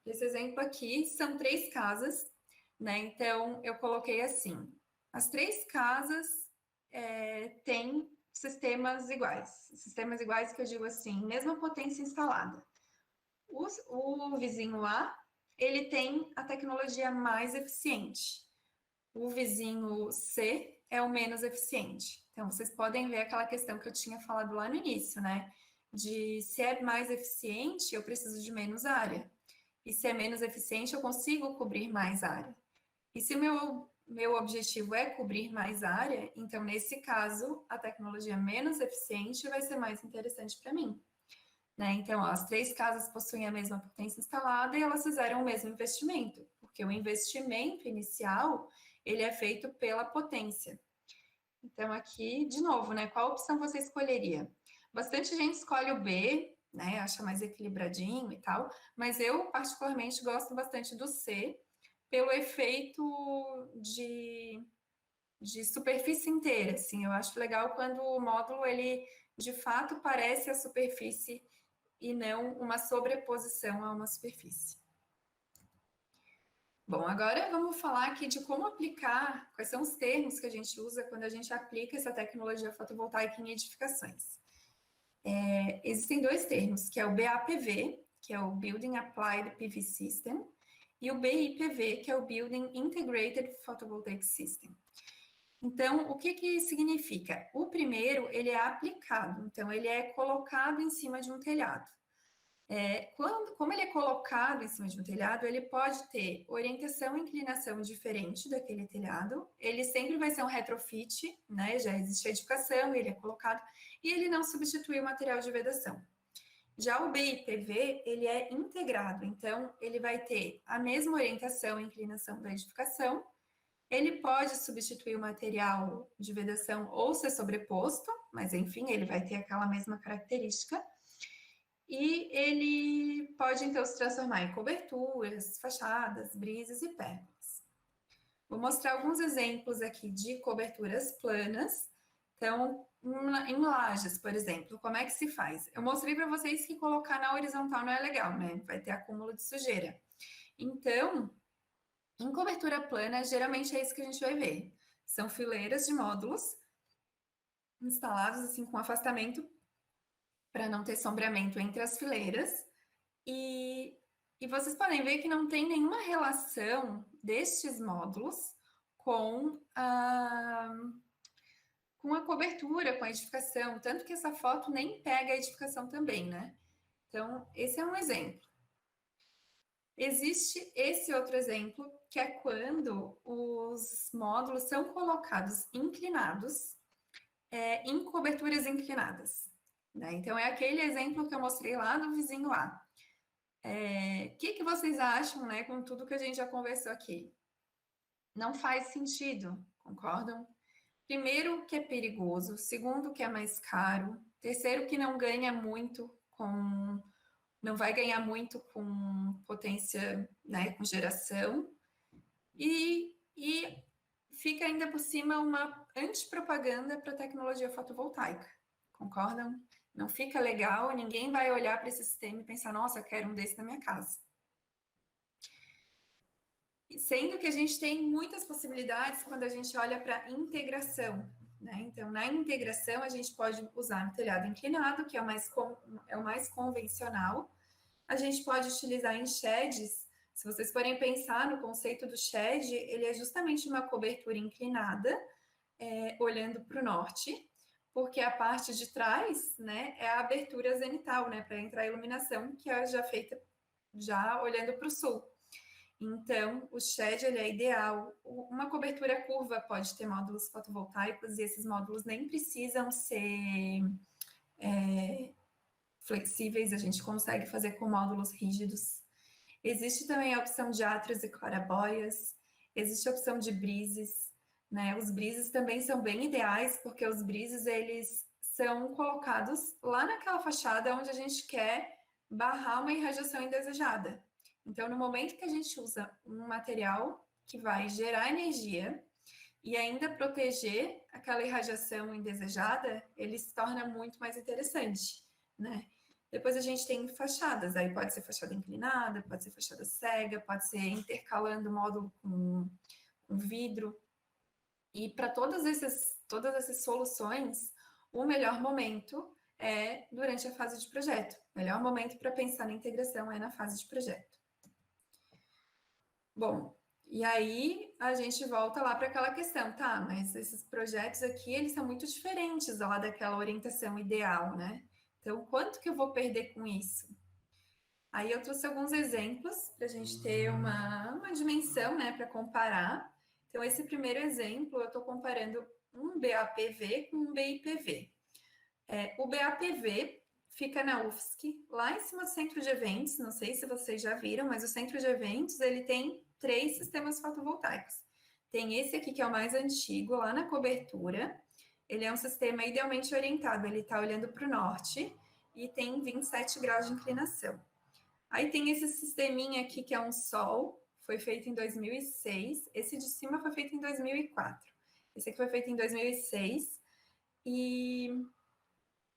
Esse exemplo aqui são 3 casas, né? Então, eu coloquei assim, as 3 casas têm sistemas iguais que eu digo assim, mesma potência instalada. O vizinho A, ele tem a tecnologia mais eficiente. O vizinho C é o menos eficiente. Então, vocês podem ver aquela questão que eu tinha falado lá no início, né? De se é mais eficiente, eu preciso de menos área. E se é menos eficiente, eu consigo cobrir mais área. E se o meu objetivo é cobrir mais área, então, nesse caso, a tecnologia menos eficiente vai ser mais interessante para mim. Né? Então, as 3 casas possuem a mesma potência instalada e elas fizeram o mesmo investimento, porque o investimento inicial, ele é feito pela potência. Então, aqui, de novo, né? Qual opção você escolheria? Bastante gente escolhe o B, né? Acha mais equilibradinho e tal, mas eu, particularmente, gosto bastante do C, pelo efeito de superfície inteira, assim. Eu acho legal quando o módulo, ele, de fato, parece a superfície e não uma sobreposição a uma superfície. Bom, agora vamos falar aqui de como aplicar, quais são os termos que a gente usa quando a gente aplica essa tecnologia fotovoltaica em edificações. Existem 2 termos, que é o BAPV, que é o Building Applied PV System, e o BIPV, que é o Building Integrated Photovoltaic System. Então, o que significa? O primeiro, ele é aplicado, então ele é colocado em cima de um telhado. Como ele é colocado em cima de um telhado, ele pode ter orientação e inclinação diferente daquele telhado, ele sempre vai ser um retrofit, né? Já existe a edificação, ele é colocado, e ele não substitui o material de vedação. Já o BIPV, ele é integrado, então ele vai ter a mesma orientação e inclinação da edificação, Ele pode substituir o material de vedação ou ser sobreposto, mas enfim, ele vai ter aquela mesma característica. E ele pode, então, se transformar em coberturas, fachadas, brises e pérgolas. Vou mostrar alguns exemplos aqui de coberturas planas. Então, em lajes, por exemplo, como é que se faz? Eu mostrei para vocês que colocar na horizontal não é legal, né? Vai ter acúmulo de sujeira. Então, em cobertura plana, geralmente é isso que a gente vai ver. São fileiras de módulos instalados assim com afastamento para não ter sombreamento entre as fileiras. E vocês podem ver que não tem nenhuma relação destes módulos com a cobertura, com a edificação, tanto que essa foto nem pega a edificação também, né? Então, esse é um exemplo. Existe esse outro exemplo, que é quando os módulos são colocados inclinados em coberturas inclinadas, né? Então, é aquele exemplo que eu mostrei lá do vizinho A. O que vocês acham, né, com tudo que a gente já conversou aqui? Não faz sentido, concordam? Primeiro, que é perigoso. Segundo, que é mais caro. Terceiro, que não ganha muito não vai ganhar muito com potência, né, com geração. E fica ainda por cima uma antipropaganda para a tecnologia fotovoltaica. Concordam? Não fica legal, ninguém vai olhar para esse sistema e pensar, nossa, eu quero um desse na minha casa. Sendo que a gente tem muitas possibilidades quando a gente olha para a integração, né? Então, na integração, a gente pode usar no telhado inclinado, que é o mais convencional. A gente pode utilizar em sheds. Se vocês forem pensar no conceito do shed, ele é justamente uma cobertura inclinada, olhando para o norte, porque a parte de trás, né, é a abertura zenital, né, para entrar a iluminação, que é já feita já olhando para o sul. Então, o shed ele é ideal. Uma cobertura curva pode ter módulos fotovoltaicos e esses módulos nem precisam ser flexíveis, a gente consegue fazer com módulos rígidos. Existe também a opção de átrios e claraboias, existe a opção de brises, né? Os brises também são bem ideais, porque os brises, eles são colocados lá naquela fachada onde a gente quer barrar uma irradiação indesejada. Então, no momento que a gente usa um material que vai gerar energia e ainda proteger aquela irradiação indesejada, ele se torna muito mais interessante, né? Depois a gente tem fachadas, aí pode ser fachada inclinada, pode ser fachada cega, pode ser intercalando módulo com vidro. E para todas essas soluções, o melhor momento é durante a fase de projeto. O melhor momento para pensar na integração é na fase de projeto. Bom, e aí a gente volta lá para aquela questão, tá? Mas esses projetos aqui, eles são muito diferentes lá daquela orientação ideal, né? Então, quanto que eu vou perder com isso? Aí eu trouxe alguns exemplos para a gente ter uma dimensão, né, para comparar. Então, esse primeiro exemplo, eu estou comparando um BAPV com um BIPV. O BAPV fica na UFSC, lá em cima do centro de eventos, não sei se vocês já viram, mas o centro de eventos, ele tem 3 sistemas fotovoltaicos. Tem esse aqui, que é o mais antigo, lá na cobertura. Ele é um sistema idealmente orientado, ele está olhando para o norte e tem 27 graus de inclinação. Aí tem esse sisteminha aqui, que é um sol, foi feito em 2006. Esse de cima foi feito em 2004. Esse aqui foi feito em 2006 e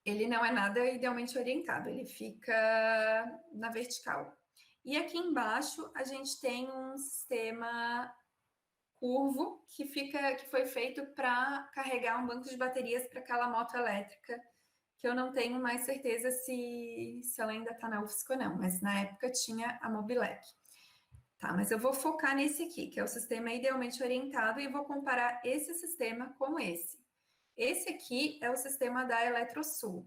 ele não é nada idealmente orientado, ele fica na vertical. E aqui embaixo a gente tem um sistema curvo que foi feito para carregar um banco de baterias para aquela moto elétrica, que eu não tenho mais certeza se ela ainda está na UFSC ou não, mas na época tinha a Mobilec. Tá, mas eu vou focar nesse aqui, que é o sistema idealmente orientado, e vou comparar esse sistema com esse. Esse aqui é o sistema da Eletrosul.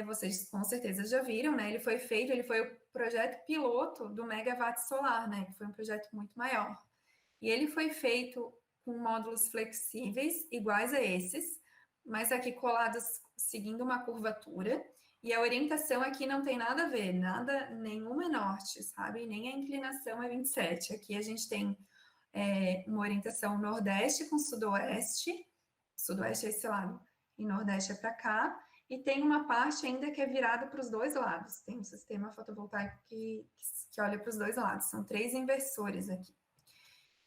Vocês com certeza já viram, né? Ele foi o projeto piloto do Megawatt Solar, né? Que foi um projeto muito maior. E ele foi feito com módulos flexíveis, iguais a esses, mas aqui colados seguindo uma curvatura. E a orientação aqui não tem nada a ver, nenhuma é norte, sabe? Nem a inclinação é 27. Aqui a gente tem uma orientação nordeste com sudoeste é esse lado, e nordeste é para cá, e tem uma parte ainda que é virada para os dois lados, tem um sistema fotovoltaico que olha para os dois lados, são 3 inversores aqui.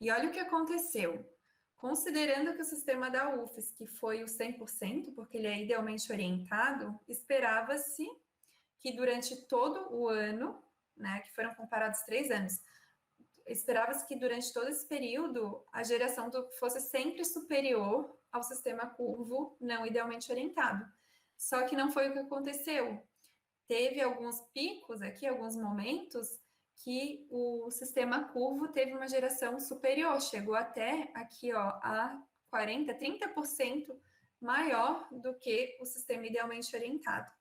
E olha o que aconteceu. Considerando que o sistema da UFES, que foi o 100%, porque ele é idealmente orientado, esperava-se que durante todo o ano, né, que foram comparados 3 anos, esperava-se que durante todo esse período a geração fosse sempre superior ao sistema curvo não idealmente orientado. Só que não foi o que aconteceu. Teve alguns picos aqui, alguns momentos, que o sistema curvo teve uma geração superior, chegou até aqui, ó, a 40%, 30% maior do que o sistema idealmente orientado.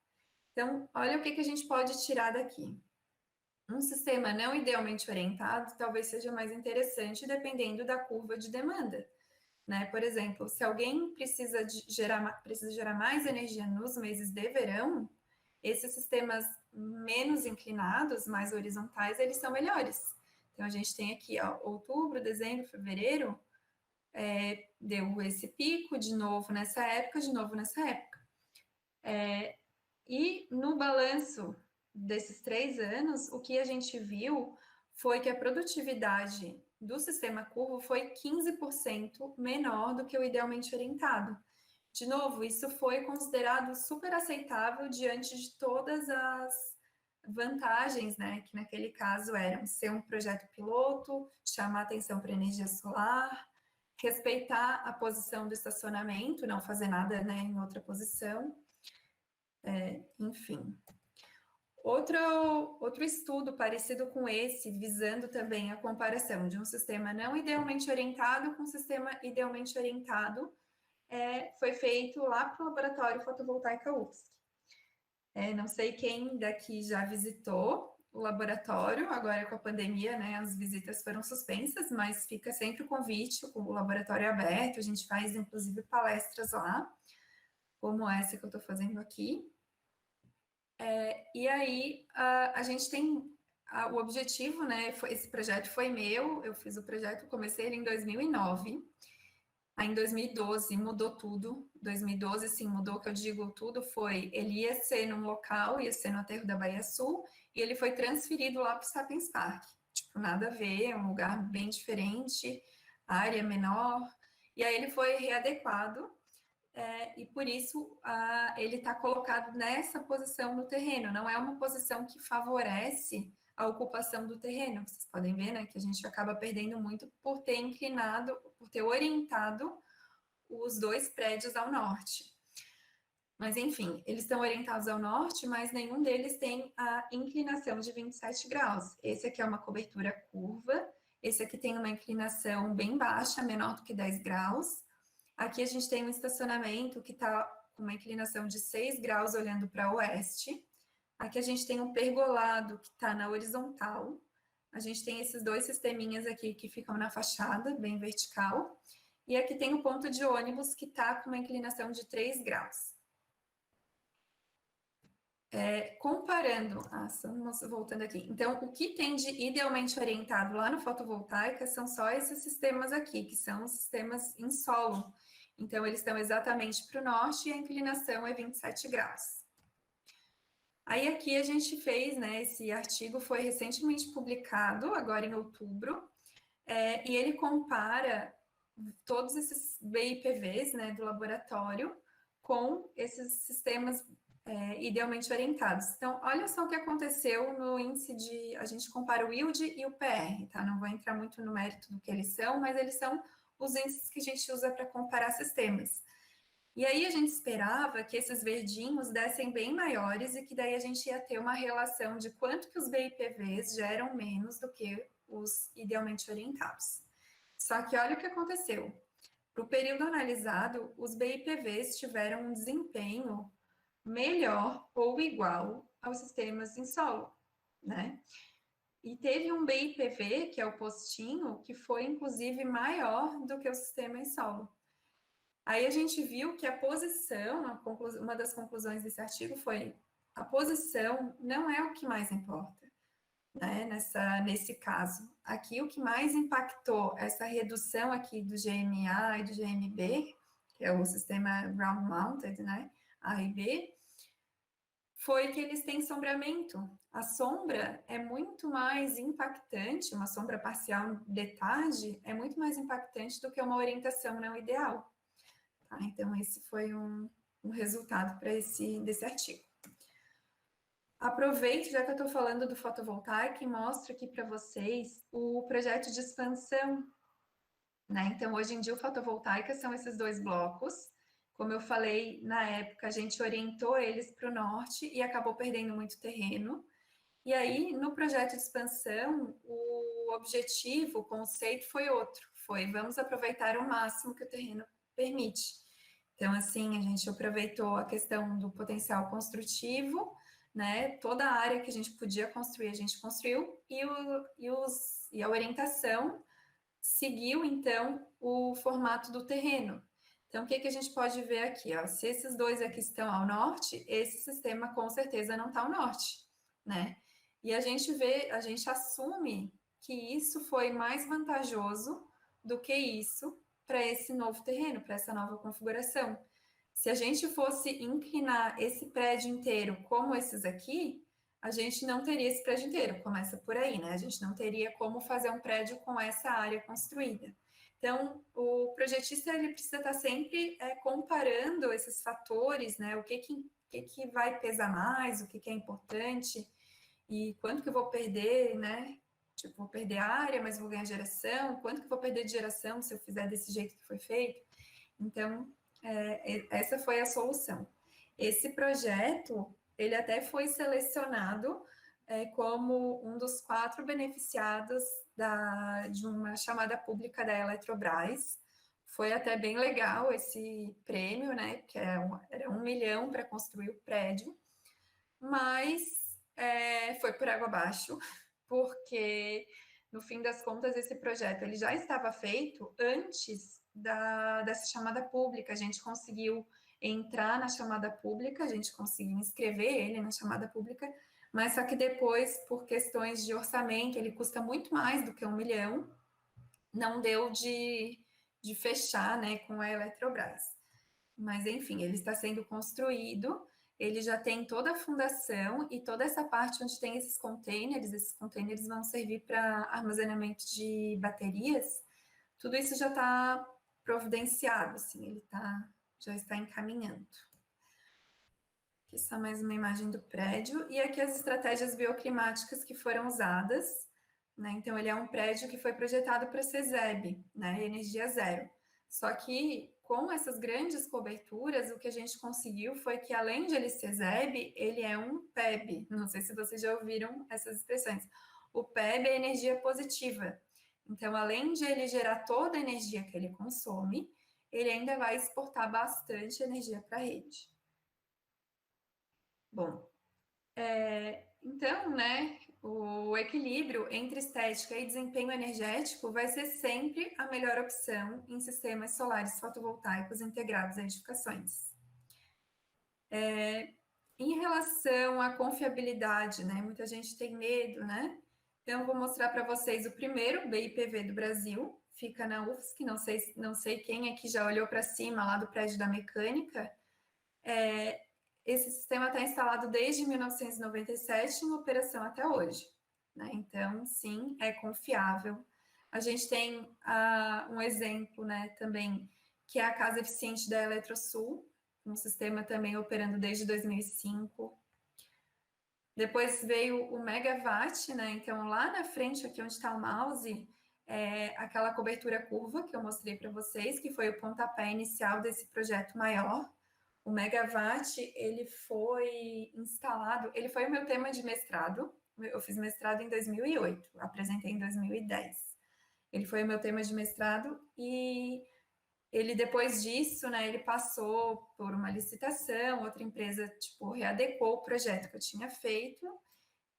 Então, olha o que a gente pode tirar daqui. Um sistema não idealmente orientado talvez seja mais interessante dependendo da curva de demanda, né? Por exemplo, se alguém precisa gerar mais energia nos meses de verão, esses sistemas menos inclinados, mais horizontais, eles são melhores. Então, a gente tem aqui, ó, outubro, dezembro, fevereiro, deu esse pico de novo nessa época, de novo nessa época. E no balanço desses 3 anos, o que a gente viu foi que a produtividade do sistema curvo foi 15% menor do que o idealmente orientado. De novo, isso foi considerado super aceitável diante de todas as vantagens, né, que naquele caso eram ser um projeto piloto, chamar atenção para energia solar, respeitar a posição do estacionamento, não fazer nada, né, em outra posição, enfim. Outro estudo parecido com esse, visando também a comparação de um sistema não idealmente orientado com um sistema idealmente orientado, foi feito lá para o Laboratório Fotovoltaica UFSC. Não sei quem daqui já visitou o laboratório, agora com a pandemia, né, as visitas foram suspensas, mas fica sempre o convite, o laboratório é aberto, a gente faz inclusive palestras lá, como essa que eu estou fazendo aqui. E aí a gente tem o objetivo, né? Esse projeto foi meu, eu fiz o projeto, comecei ele em 2009. Aí em 2012 mudou tudo. 2012, sim, mudou, que eu digo tudo, ele ia ser num local, ia ser no aterro da Bahia Sul, e ele foi transferido lá para o Sapiens Park. Tipo, nada a ver, um lugar bem diferente, área menor. E aí ele foi readequado, e por isso ele está colocado nessa posição no terreno. Não é uma posição que favorece a ocupação do terreno. Vocês podem ver, né, que a gente acaba perdendo muito por ter inclinado, por ter orientado os 2 prédios ao norte. Mas, enfim, eles estão orientados ao norte, mas nenhum deles tem a inclinação de 27 graus. Esse aqui é uma cobertura curva, esse aqui tem uma inclinação bem baixa, menor do que 10 graus. Aqui a gente tem um estacionamento que está com uma inclinação de 6 graus olhando para o oeste. Aqui a gente tem um pergolado que está na horizontal. A gente tem esses 2 sisteminhas aqui que ficam na fachada, bem vertical. E aqui tem o ponto de ônibus que está com uma inclinação de 3 graus. Comparando, voltando aqui. Então, o que tem de idealmente orientado lá no fotovoltaica são só esses sistemas aqui, que são os sistemas em solo. Então, eles estão exatamente para o norte e a inclinação é 27 graus. Aí aqui a gente fez, né, esse artigo foi recentemente publicado, agora em outubro, e ele compara todos esses BIPVs, né, do laboratório com esses sistemas idealmente orientados. Então, olha só o que aconteceu no índice de... A gente compara o yield e o PR, tá? Não vou entrar muito no mérito do que eles são, mas eles são os índices que a gente usa para comparar sistemas. E aí a gente esperava que esses verdinhos dessem bem maiores e que daí a gente ia ter uma relação de quanto que os BIPVs geram menos do que os idealmente orientados. Só que olha o que aconteceu. Para o período analisado, os BIPVs tiveram um desempenho melhor ou igual aos sistemas em solo, né? E teve um BIPV, que é o postinho, que foi inclusive maior do que o sistema em solo. Aí a gente viu que a posição, uma das conclusões desse artigo foi: a posição não é o que mais importa. né, nesse caso. Aqui, o que mais impactou essa redução aqui do GMA e do GMB, que é o sistema ground mounted, né, A e B, foi que eles têm sombreamento. A sombra é muito mais impactante, uma sombra parcial de tarde é muito mais impactante do que uma orientação não ideal. Tá? Então, esse foi um resultado desse artigo. Aproveito, já que eu estou falando do fotovoltaico, e mostro aqui para vocês o projeto de expansão. Né? Então, hoje em dia, o fotovoltaica são esses 2 blocos. Como eu falei, na época, a gente orientou eles para o norte e acabou perdendo muito terreno. E aí, no projeto de expansão, o objetivo, o conceito foi outro. Foi, vamos aproveitar o máximo que o terreno permite. Então, assim, a gente aproveitou a questão do potencial construtivo, né? Toda a área que a gente podia construir, a gente construiu, e a orientação seguiu, então, o formato do terreno. Então, o que a gente pode ver aqui? Ó? Se esses 2 aqui estão ao norte, esse sistema com certeza não está ao norte, né? E a gente assume que isso foi mais vantajoso do que isso para esse novo terreno, para essa nova configuração. Se a gente fosse inclinar esse prédio inteiro como esses aqui, a gente não teria esse prédio inteiro, começa por aí, né? A gente não teria como fazer um prédio com essa área construída. Então, o projetista ele precisa estar sempre comparando esses fatores, né? O que vai pesar mais, o que é importante e quanto que eu vou perder, né? Tipo, vou perder área, mas vou ganhar geração, quanto que eu vou perder de geração se eu fizer desse jeito que foi feito. Então, essa foi a solução. Esse projeto, ele até foi selecionado como um dos 4 beneficiados de uma chamada pública da Eletrobras. Foi até bem legal esse prêmio, né? Porque era 1 milhão para construir o prédio, mas foi por água abaixo, porque no fim das contas esse projeto ele já estava feito antes dessa chamada pública. A gente conseguiu entrar na chamada pública, a gente conseguiu inscrever ele na chamada pública, mas só que depois, por questões de orçamento, ele custa muito mais do que 1 milhão, não deu de fechar, né, com a Eletrobras. Mas, enfim, ele está sendo construído, ele já tem toda a fundação e toda essa parte onde tem esses containers vão servir para armazenamento de baterias, tudo isso já está providenciado, assim, ele já está encaminhando. Aqui só mais uma imagem do prédio, e aqui as estratégias bioclimáticas que foram usadas, né? Então, ele é um prédio que foi projetado para ser ZEB, né? Energia zero. Só que, com essas grandes coberturas, o que a gente conseguiu foi que, além de ele ser ZEB, ele é um PEB. Não sei se vocês já ouviram essas expressões. O PEB é energia positiva. Então, além de ele gerar toda a energia que ele consome, ele ainda vai exportar bastante energia para a rede. Bom, então, né, o equilíbrio entre estética e desempenho energético vai ser sempre a melhor opção em sistemas solares fotovoltaicos integrados a edificações. Em relação à confiabilidade, né, muita gente tem medo, né? Então, eu vou mostrar para vocês o primeiro BIPV do Brasil, fica na UFSC, não sei quem aqui já olhou para cima lá do prédio da mecânica. Esse sistema está instalado desde 1997 em operação até hoje, né? Então, sim, é confiável. A gente tem um exemplo, né, também, que é a Casa Eficiente da Eletrosul, um sistema também operando desde 2005. Depois veio o Megawatt, né? Então, lá na frente, aqui onde está o mouse, aquela cobertura curva que eu mostrei para vocês, que foi o pontapé inicial desse projeto maior. O Megawatt, ele foi instalado, ele foi o meu tema de mestrado, eu fiz mestrado em 2008, apresentei em 2010. Ele foi o meu tema de mestrado e ele, depois disso, né, ele passou por uma licitação, outra empresa, tipo, readecou o projeto que eu tinha feito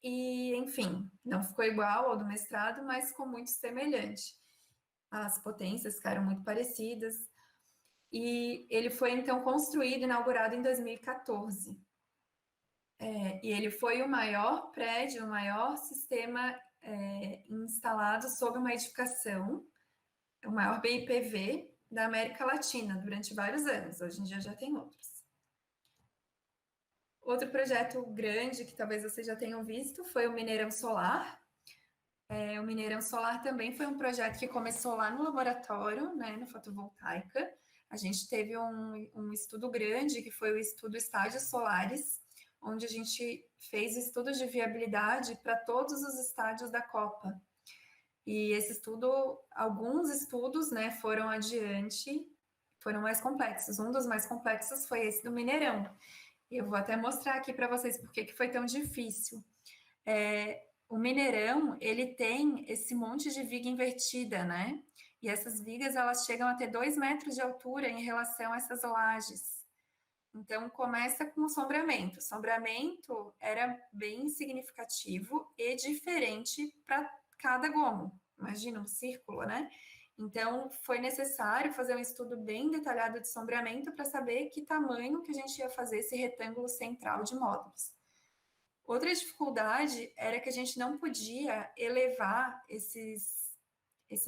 e, enfim, não ficou igual ao do mestrado, mas ficou muito semelhante. As potências ficaram muito parecidas. E ele foi, então, construído, inaugurado em 2014. E ele foi o maior prédio, o maior sistema instalado sobre uma edificação, o maior BIPV da América Latina durante vários anos. Hoje em dia já tem outros. Outro projeto grande que talvez vocês já tenham visto foi o Mineirão Solar. O Mineirão Solar também foi um projeto que começou lá no laboratório, né, no fotovoltaica. A gente teve um estudo grande, que foi o estudo Estádios Solares, onde a gente fez estudos de viabilidade para todos os estádios da Copa. E esse estudo, alguns estudos, né, foram adiante, foram mais complexos. Um dos mais complexos foi esse do Mineirão. Eu vou até mostrar aqui para vocês por que foi tão difícil. O Mineirão, ele tem esse monte de viga invertida, né? E essas vigas, elas chegam a ter 2 metros de altura em relação a essas lajes. Então, começa com o sombreamento. O sombreamento era bem significativo e diferente para cada gomo. Imagina um círculo, né? Então, foi necessário fazer um estudo bem detalhado de sombreamento para saber que tamanho que a gente ia fazer esse retângulo central de módulos. Outra dificuldade era que a gente não podia elevar esses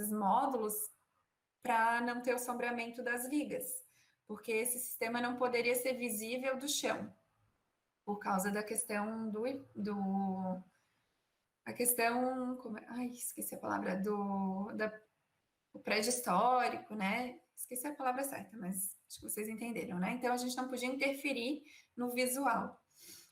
módulos para não ter o sombreamento das vigas, porque esse sistema não poderia ser visível do chão, por causa da questão esqueci a palavra, do prédio histórico, né? Esqueci a palavra certa, mas acho que vocês entenderam, né? Então, a gente não podia interferir no visual.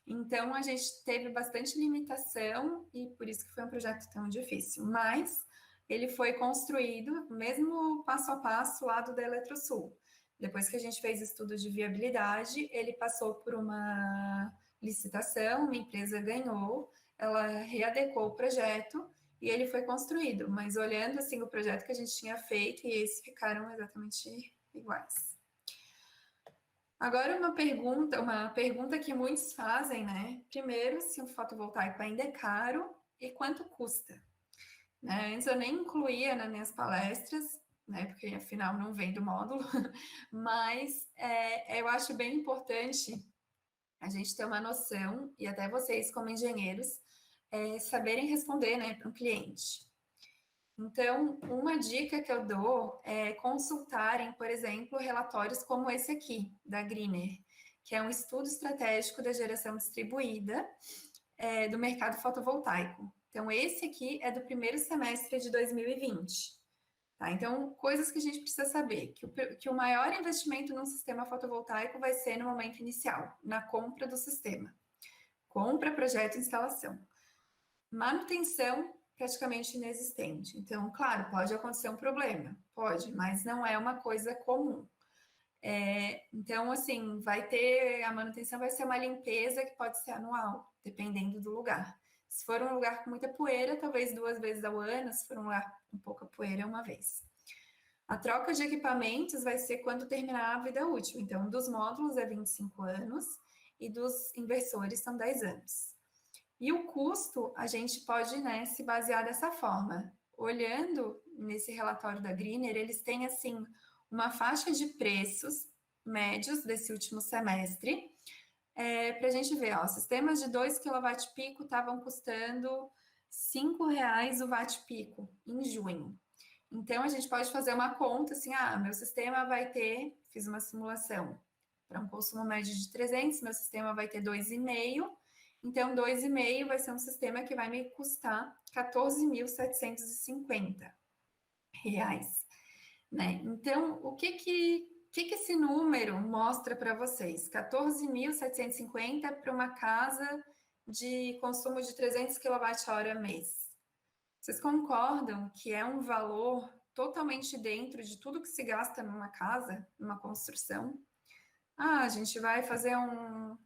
Então, a gente teve bastante limitação e por isso que foi um projeto tão difícil. Mas ele foi construído, mesmo passo a passo, lá do da Eletrosul. Depois que a gente fez estudo de viabilidade, ele passou por uma licitação, uma empresa ganhou, ela readecou o projeto e ele foi construído. Mas olhando assim o projeto que a gente tinha feito, e esses ficaram exatamente iguais. Agora uma pergunta que muitos fazem, né? Primeiro, se o fotovoltaico ainda é caro e quanto custa? Né? Antes eu nem incluía nas minhas palestras, né? Porque afinal não vem do módulo, mas eu acho bem importante a gente ter uma noção, e até vocês como engenheiros, saberem responder, né, para um cliente. Então, uma dica que eu dou é consultarem, por exemplo, relatórios como esse aqui, da Greener, que é um estudo estratégico da geração distribuída do mercado fotovoltaico. Então, esse aqui é do primeiro semestre de 2020. Tá? Então, coisas que a gente precisa saber, que o maior investimento num sistema fotovoltaico vai ser no momento inicial, na compra do sistema. Compra, projeto e instalação. Manutenção praticamente inexistente. Então, claro, pode acontecer um problema, pode, mas não é uma coisa comum. Então, assim, a manutenção vai ser uma limpeza que pode ser anual, dependendo do lugar. Se for um lugar com muita poeira, talvez 2 vezes ao ano, se for um lugar com pouca poeira, uma vez. A troca de equipamentos vai ser quando terminar a vida útil. Então, dos módulos é 25 anos e dos inversores são 10 anos. E o custo, a gente pode, né, se basear dessa forma. Olhando nesse relatório da Greener, eles têm, assim, uma faixa de preços médios desse último semestre, para a gente ver, ó, sistemas de 2 kWp estavam custando R$ 5,00 o watt-pico em junho. Então, a gente pode fazer uma conta, assim, meu sistema vai ter, fiz uma simulação, para um consumo médio de 300, meu sistema vai ter 2,5, então 2,5 vai ser um sistema que vai me custar R$ 14.750, né? Então, o que esse número mostra para vocês? 14.750 para uma casa de consumo de 300 kWh mês. Vocês concordam que é um valor totalmente dentro de tudo que se gasta numa casa, numa construção? A gente vai fazer um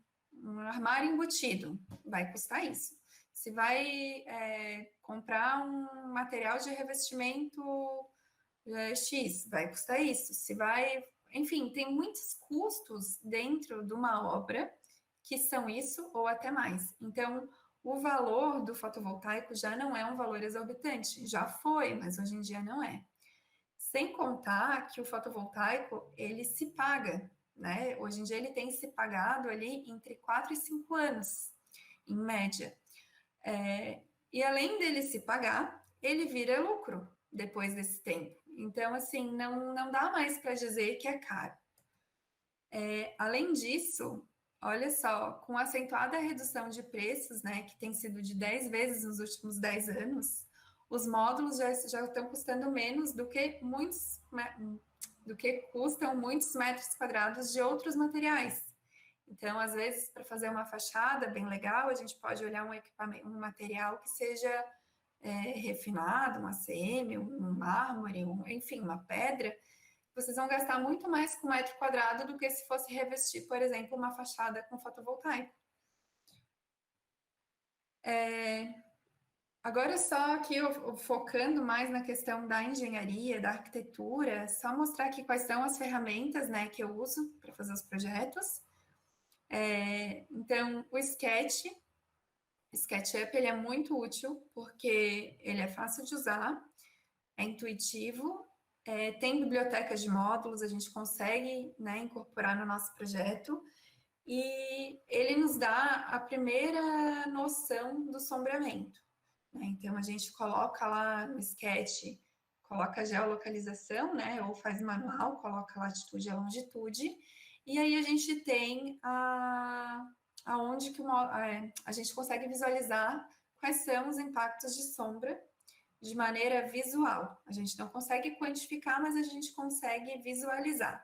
armário embutido, vai custar isso. Se vai comprar um material de revestimento X, vai custar isso. Se vai... Enfim, tem muitos custos dentro de uma obra que são isso ou até mais. Então, o valor do fotovoltaico já não é um valor exorbitante. Já foi, mas hoje em dia não é. Sem contar que o fotovoltaico, ele se paga, né? Hoje em dia ele tem se pagado ali entre 4 e 5 anos. em média. E além dele se pagar, ele vira lucro depois desse tempo. Então, assim, não dá mais para dizer que é caro. Além disso, olha só, com a acentuada redução de preços, né, que tem sido de 10 vezes nos últimos 10 anos, os módulos já estão custando menos do que custam muitos metros quadrados de outros materiais. Então, às vezes, para fazer uma fachada bem legal, a gente pode olhar um material que seja refinado, um ACM, um mármore, enfim, uma pedra. Vocês vão gastar muito mais com metro quadrado do que se fosse revestir, por exemplo, uma fachada com fotovoltaico. Agora, só aqui, focando mais na questão da engenharia, da arquitetura, só mostrar aqui quais são as ferramentas, né, que eu uso para fazer os projetos. Então, o SketchUp, ele é muito útil, porque ele é fácil de usar, é intuitivo, tem bibliotecas de módulos, a gente consegue, né, incorporar no nosso projeto, e ele nos dá a primeira noção do sombreamento. Então, a gente coloca lá no Sketch, coloca a geolocalização, né, ou faz manual, coloca a latitude e a longitude, e aí a gente tem aonde que a gente consegue visualizar quais são os impactos de sombra de maneira visual. A gente não consegue quantificar, mas a gente consegue visualizar.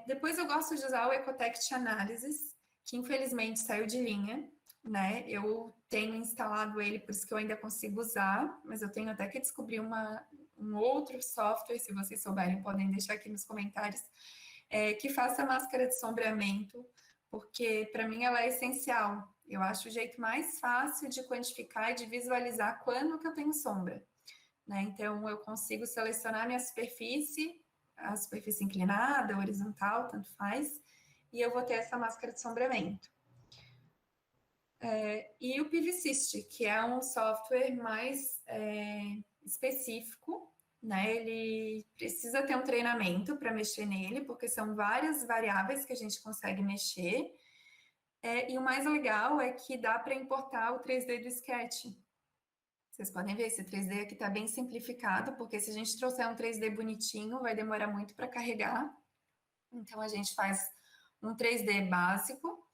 Depois eu gosto de usar o Ecotext Analysis, que infelizmente saiu de linha, né? Eu tenho instalado ele, por isso que eu ainda consigo usar, mas eu tenho até que descobrir um outro software, se vocês souberem, podem deixar aqui nos comentários, que faça máscara de sombreamento, porque para mim ela é essencial. Eu acho o jeito mais fácil de quantificar e de visualizar quando que eu tenho sombra, né? Então eu consigo selecionar minha superfície, a superfície inclinada, horizontal, tanto faz, e eu vou ter essa máscara de sombreamento. E o PVSys, que é um software mais específico, né? Ele precisa ter um treinamento para mexer nele, porque são várias variáveis que a gente consegue mexer. E o mais legal é que dá para importar o 3D do Sketch. Vocês podem ver, esse 3D aqui está bem simplificado, porque se a gente trouxer um 3D bonitinho, vai demorar muito para carregar. Então, a gente faz um 3D básico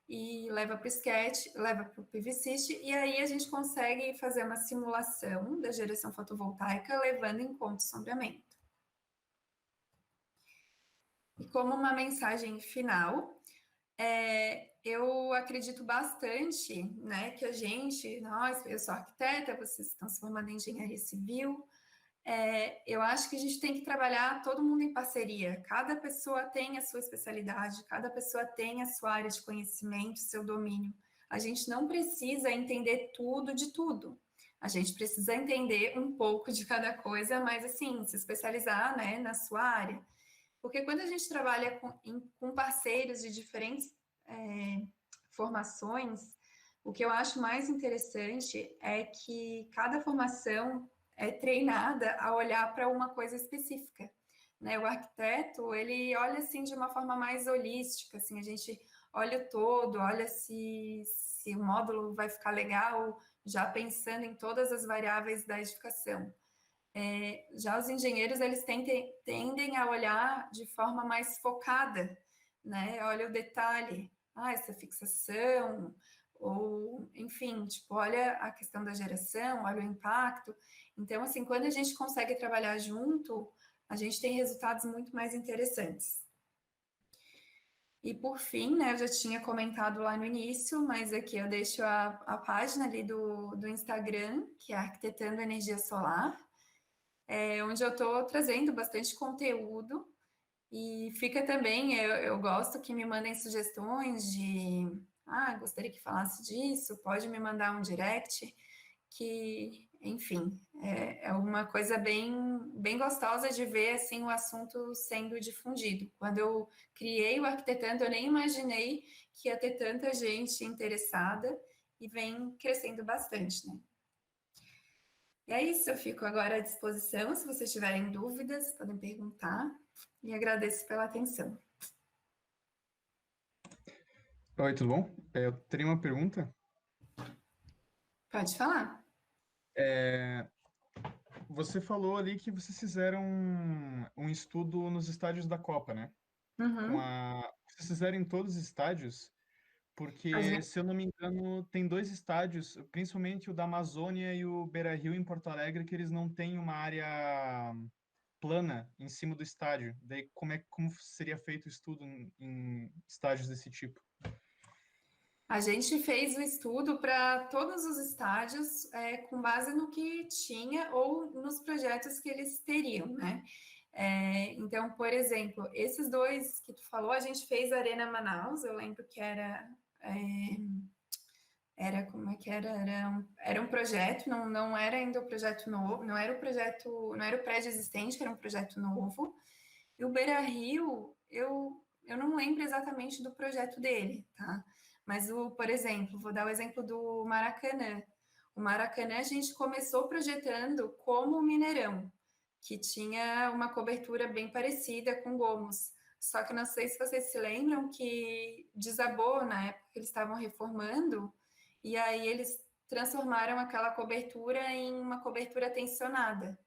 e leva para o Sketch, leva para o PVSys, e aí a gente consegue fazer uma simulação da geração fotovoltaica, levando em conta o sombreamento. E como uma mensagem final, eu acredito bastante, né, que eu sou arquiteta, vocês estão se formando em engenharia civil, eu acho que a gente tem que trabalhar todo mundo em parceria. Cada pessoa tem a sua especialidade, cada pessoa tem a sua área de conhecimento, seu domínio. A gente não precisa entender tudo de tudo. A gente precisa entender um pouco de cada coisa, mas assim, se especializar, né, na sua área. Porque quando a gente trabalha com parceiros de diferentes formações, o que eu acho mais interessante é que cada formação é treinada a olhar para uma coisa específica, né? O arquiteto, ele olha assim de uma forma mais holística, assim, a gente olha o todo, olha se o módulo vai ficar legal, já pensando em todas as variáveis da edificação. Já os engenheiros, eles tendem a olhar de forma mais focada, né? Olha o detalhe, essa fixação, ou, enfim, tipo, olha a questão da geração, olha o impacto. Então, assim, quando a gente consegue trabalhar junto, a gente tem resultados muito mais interessantes. E, por fim, né, eu já tinha comentado lá no início, mas aqui eu deixo a página ali do Instagram, que é Arquitetando Energia Solar, onde eu estou trazendo bastante conteúdo. E fica também, eu gosto que me mandem sugestões de, gostaria que falasse disso, pode me mandar um direct, que, enfim, é uma coisa bem gostosa de ver, assim, o assunto sendo difundido. Quando eu criei o Arquitetando, eu nem imaginei que ia ter tanta gente interessada e vem crescendo bastante, né? E é isso, eu fico agora à disposição, se vocês tiverem dúvidas, podem perguntar. E agradeço pela atenção. Oi, tudo bom? Eu teria uma pergunta. Pode falar. É, Você falou ali que vocês fizeram um estudo nos estádios da Copa, né? Uhum. Vocês fizeram em todos os estádios? A Porque, gente, se eu não me engano, tem dois estádios, principalmente o da Amazônia e o Beira-Rio em Porto Alegre, que eles não têm uma área plana em cima do estádio. Daí, como seria feito o estudo em estádios desse tipo? a gente fez o estudo para todos os estádios, com base no que tinha ou nos projetos que eles teriam, né? Então, por exemplo, esses dois que tu falou, a gente fez a Arena Manaus, eu lembro que é, era como é que era? Era um projeto, não era ainda o projeto novo, não era o projeto, não era o prédio existente, que era um projeto novo. E o Beira-Rio, eu não lembro exatamente do projeto dele, tá? Mas, por exemplo, vou dar o exemplo do Maracanã. O Maracanã a gente começou projetando como o Mineirão, que tinha uma cobertura bem parecida com Gomos. Só que não sei se vocês se lembram que desabou na época que eles estavam reformando, e aí eles transformaram aquela cobertura em uma cobertura tensionada.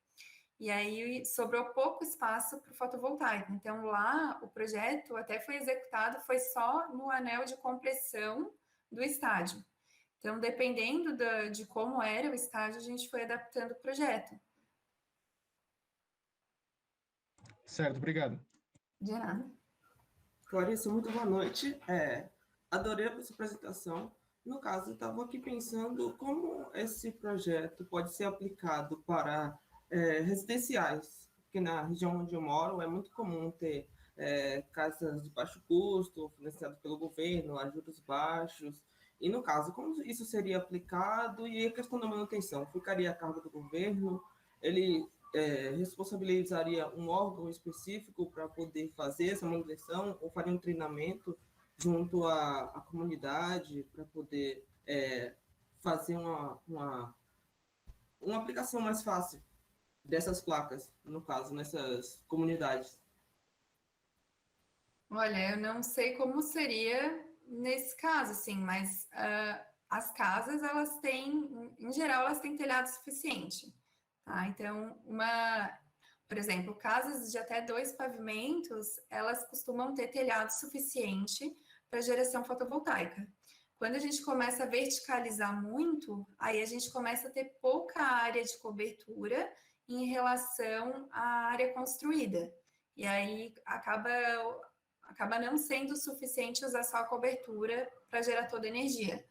E aí sobrou pouco espaço para o fotovoltaico. Então lá o projeto até foi executado, foi só no anel de compressão do estádio. Então, dependendo de como era o estádio, a gente foi adaptando o projeto. Certo, obrigado. De nada. Clarissa, muito boa noite. Adorei a sua apresentação. No caso, eu estava aqui pensando como esse projeto pode ser aplicado para residenciais, porque na região onde eu moro é muito comum ter casas de baixo custo, financiadas pelo governo, a juros baixos. E, no caso, como isso seria aplicado e a questão da manutenção? Ficaria a cargo do governo? Ele responsabilizaria um órgão específico para poder fazer essa manutenção ou faria um treinamento junto à comunidade para poder fazer uma aplicação mais fácil dessas placas, no caso, nessas comunidades? Olha, eu não sei como seria nesse caso, assim, mas as casas, elas têm, em geral, elas têm telhado suficiente, tá? Então, por exemplo, casas de até 2 pavimentos, elas costumam ter telhado suficiente para geração fotovoltaica. Quando a gente começa a verticalizar muito, aí a gente começa a ter pouca área de cobertura em relação à área construída. E aí acaba não sendo suficiente usar só a cobertura para gerar toda a energia.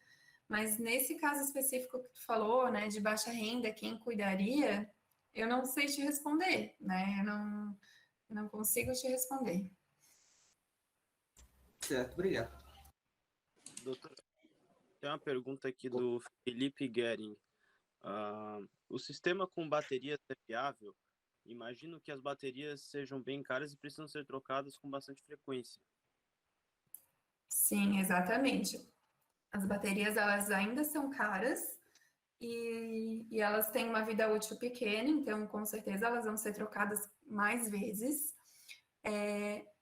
Mas nesse caso específico que tu falou, né, de baixa renda, quem cuidaria, eu não sei te responder, né? Eu não consigo te responder. Certo, obrigado. Doutor, tem uma pergunta aqui do Felipe Guerin. O sistema com baterias é viável? Imagino que as baterias sejam bem caras e precisam ser trocadas com bastante frequência. Sim, exatamente. As baterias, elas ainda são caras e elas têm uma vida útil pequena, então com certeza elas vão ser trocadas mais vezes.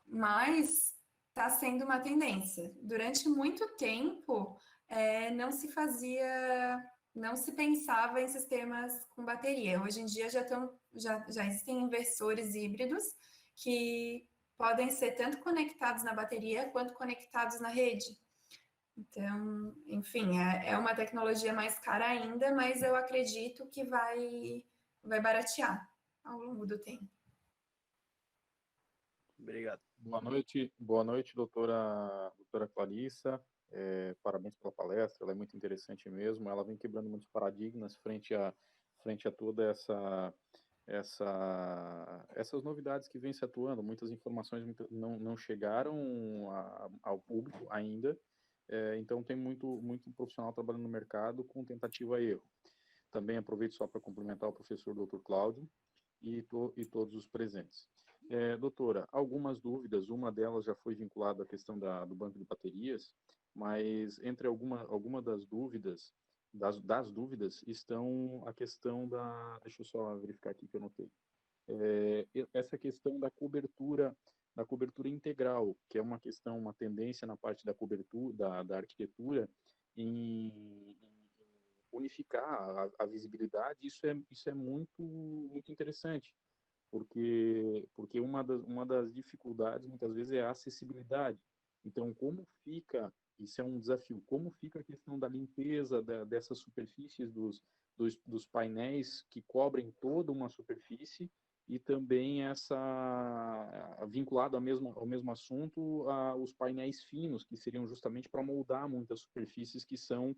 Mas está sendo uma tendência. Durante muito tempo, não se fazia, não se pensava em sistemas com bateria. Hoje em dia já existem inversores híbridos que podem ser tanto conectados na bateria quanto conectados na rede. Então, enfim, é uma tecnologia mais cara ainda, mas eu acredito que vai baratear ao longo do tempo. Obrigado. Boa noite, doutora Clarissa. Parabéns pela palestra, ela é muito interessante mesmo. Ela vem quebrando muitos paradigmas frente a toda essas novidades que vêm se atuando. Muitas informações não chegaram ao público ainda, então tem muito profissional trabalhando no mercado com tentativa e erro. Também aproveito só para cumprimentar o professor Dr. Cláudio e todos os presentes. Doutora, algumas dúvidas, uma delas já foi vinculada à questão do banco de baterias, mas entre alguma das dúvidas, das dúvidas, estão a questão deixa eu só verificar aqui que eu notei, essa questão da cobertura da cobertura integral, que é uma questão, uma tendência na parte da cobertura, da arquitetura, em unificar a visibilidade. Isso é muito interessante, porque uma das dificuldades, muitas vezes, é a acessibilidade. Então, como fica, isso é um desafio, como fica a questão da limpeza dessas superfícies dos painéis que cobrem toda uma superfície, e também vinculado ao mesmo assunto, os painéis finos, que seriam justamente para moldar muitas superfícies que são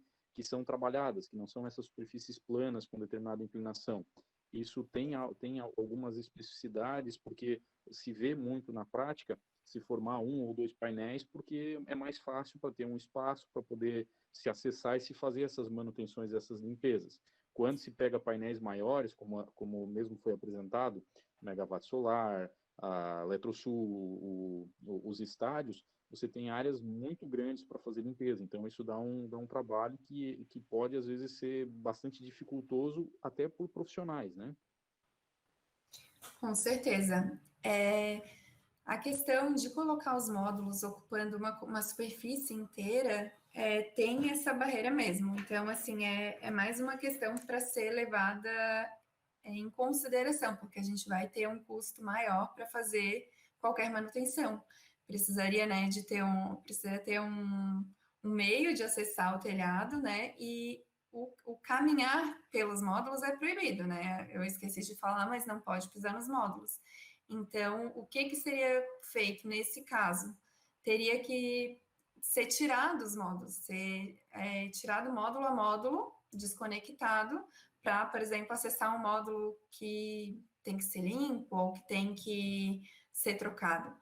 trabalhadas, que não são essas superfícies planas com determinada inclinação. Isso tem algumas especificidades, porque se vê muito na prática se formar 1 ou 2 painéis, porque é mais fácil para ter um espaço para poder se acessar e se fazer essas manutenções, essas limpezas. Quando se pega painéis maiores, como mesmo foi apresentado, Megawatt Solar, a Eletrosul, os estádios, você tem áreas muito grandes para fazer limpeza. Então, isso dá um trabalho que pode, às vezes, ser bastante dificultoso até por profissionais, né? Com certeza. A questão de colocar os módulos ocupando uma superfície inteira tem essa barreira mesmo. Então, assim, é mais uma questão para ser levada em consideração, porque a gente vai ter um custo maior para fazer qualquer manutenção. Precisaria, né, precisa ter um meio de acessar o telhado, né, e o caminhar pelos módulos é proibido, né? Eu esqueci de falar, mas não pode pisar nos módulos. Então, o que seria feito nesse caso? Teria que ser tirado os módulos, ser tirado módulo a módulo, desconectado, para, por exemplo, acessar um módulo que tem que ser limpo ou que tem que ser trocado.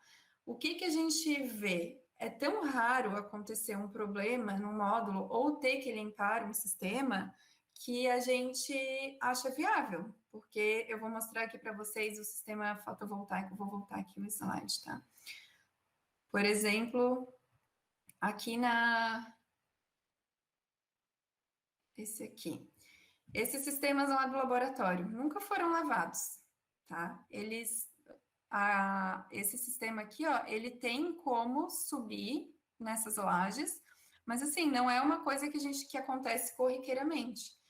O que a gente vê? É tão raro acontecer um problema no módulo ou ter que limpar um sistema que a gente acha viável, porque eu vou mostrar aqui para vocês o sistema fotovoltaico, vou voltar aqui no slide, tá? Por exemplo, aqui esse aqui. Esses sistemas lá do laboratório nunca foram lavados, tá? Esse sistema aqui, ó, ele tem como subir nessas lajes, mas assim, não é uma coisa que acontece corriqueiramente.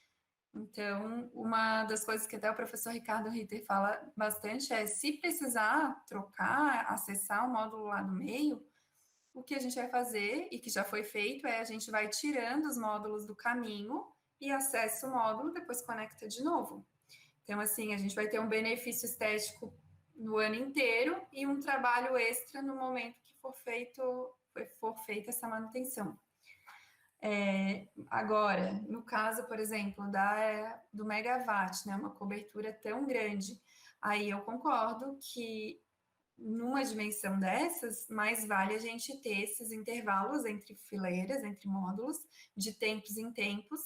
Então, uma das coisas que até o professor Ricardo Ritter fala bastante é, se precisar trocar, acessar o módulo lá do meio, o que a gente vai fazer, e que já foi feito, é a gente vai tirando os módulos do caminho e acessa o módulo, depois conecta de novo. Então, assim, a gente vai ter um benefício estético no ano inteiro e um trabalho extra no momento que for feita essa manutenção. Agora, no caso, por exemplo, do megawatt, né, uma cobertura tão grande, aí eu concordo que numa dimensão dessas, mais vale a gente ter esses intervalos entre fileiras, entre módulos, de tempos em tempos,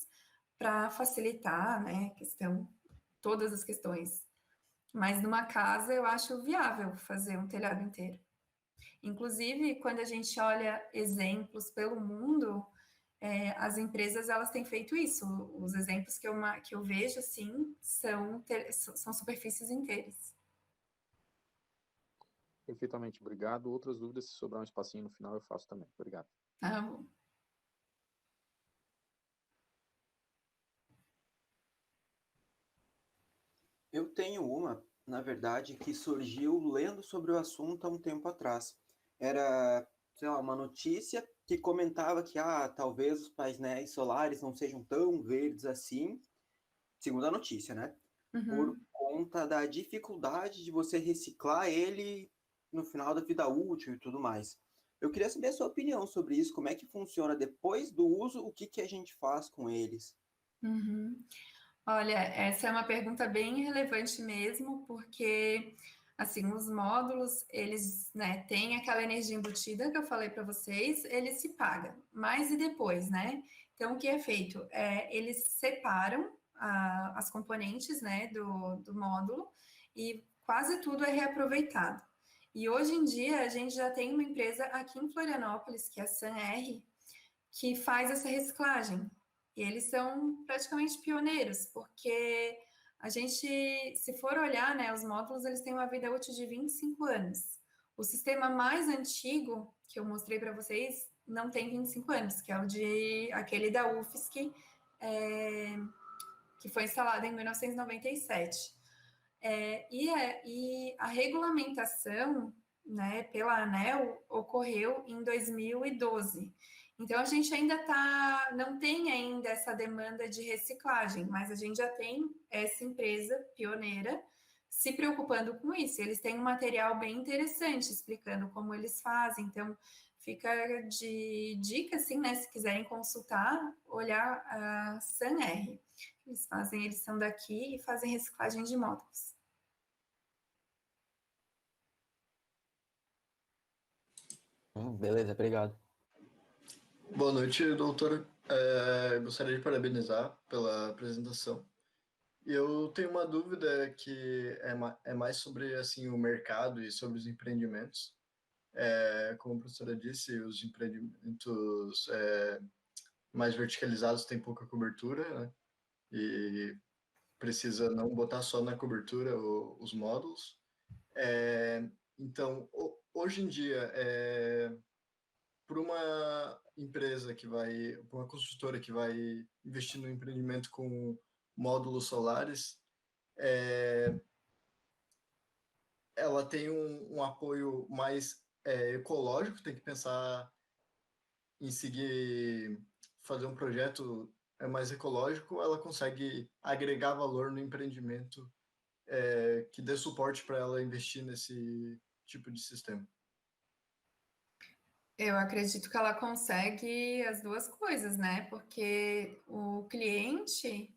para facilitar, né, todas as questões. Mas numa casa eu acho viável fazer um telhado inteiro. Inclusive, quando a gente olha exemplos pelo mundo, as empresas elas têm feito isso. Os exemplos que eu vejo assim são superfícies inteiras. Perfeitamente, obrigado. Outras dúvidas, se sobrar um espacinho no final, eu faço também. Obrigado. Tá bom. Eu tenho uma, na verdade, que surgiu lendo sobre o assunto há um tempo atrás. Era, sei lá, uma notícia que comentava que talvez os painéis solares não sejam tão verdes assim, segundo a notícia, né? Por conta da dificuldade de você reciclar ele no final da vida útil e tudo mais. Eu queria saber a sua opinião sobre isso, como é que funciona depois do uso, o que a gente faz com eles? Olha, essa é uma pergunta bem relevante mesmo, porque, assim, os módulos, eles, né, têm aquela energia embutida que eu falei para vocês, ele se paga, mas e depois, né? Então, o que é feito? Eles separam as componentes, né, do módulo e quase tudo é reaproveitado. E hoje em dia, a gente já tem uma empresa aqui em Florianópolis, que é a SunR, que faz essa reciclagem. E eles são praticamente pioneiros, porque a gente, se for olhar, né, os módulos, eles têm uma vida útil de 25 anos. O sistema mais antigo que eu mostrei para vocês não tem 25 anos, que é aquele da UFSC, que foi instalado em 1997. E a regulamentação, né, pela ANEEL ocorreu em 2012. Então, a gente ainda não tem ainda essa demanda de reciclagem, mas a gente já tem essa empresa pioneira se preocupando com isso. Eles têm um material bem interessante explicando como eles fazem. Então, fica de dica, assim, né, se quiserem consultar, olhar a SANR. Eles são daqui e fazem reciclagem de módulos. Beleza, obrigado. Boa noite, doutora. Gostaria de parabenizar pela apresentação. Eu tenho uma dúvida que é mais sobre assim, o mercado e sobre os empreendimentos. Como a professora disse, os empreendimentos mais verticalizados têm pouca cobertura, né? E precisa não botar só na cobertura os módulos. Então, hoje em dia, para uma empresa para uma construtora que vai investir no empreendimento com módulos solares, ela tem um apoio mais ecológico, tem que pensar em fazer um projeto mais ecológico, ela consegue agregar valor no empreendimento que dê suporte para ela investir nesse tipo de sistema. Eu acredito que ela consegue as duas coisas, né? Porque o cliente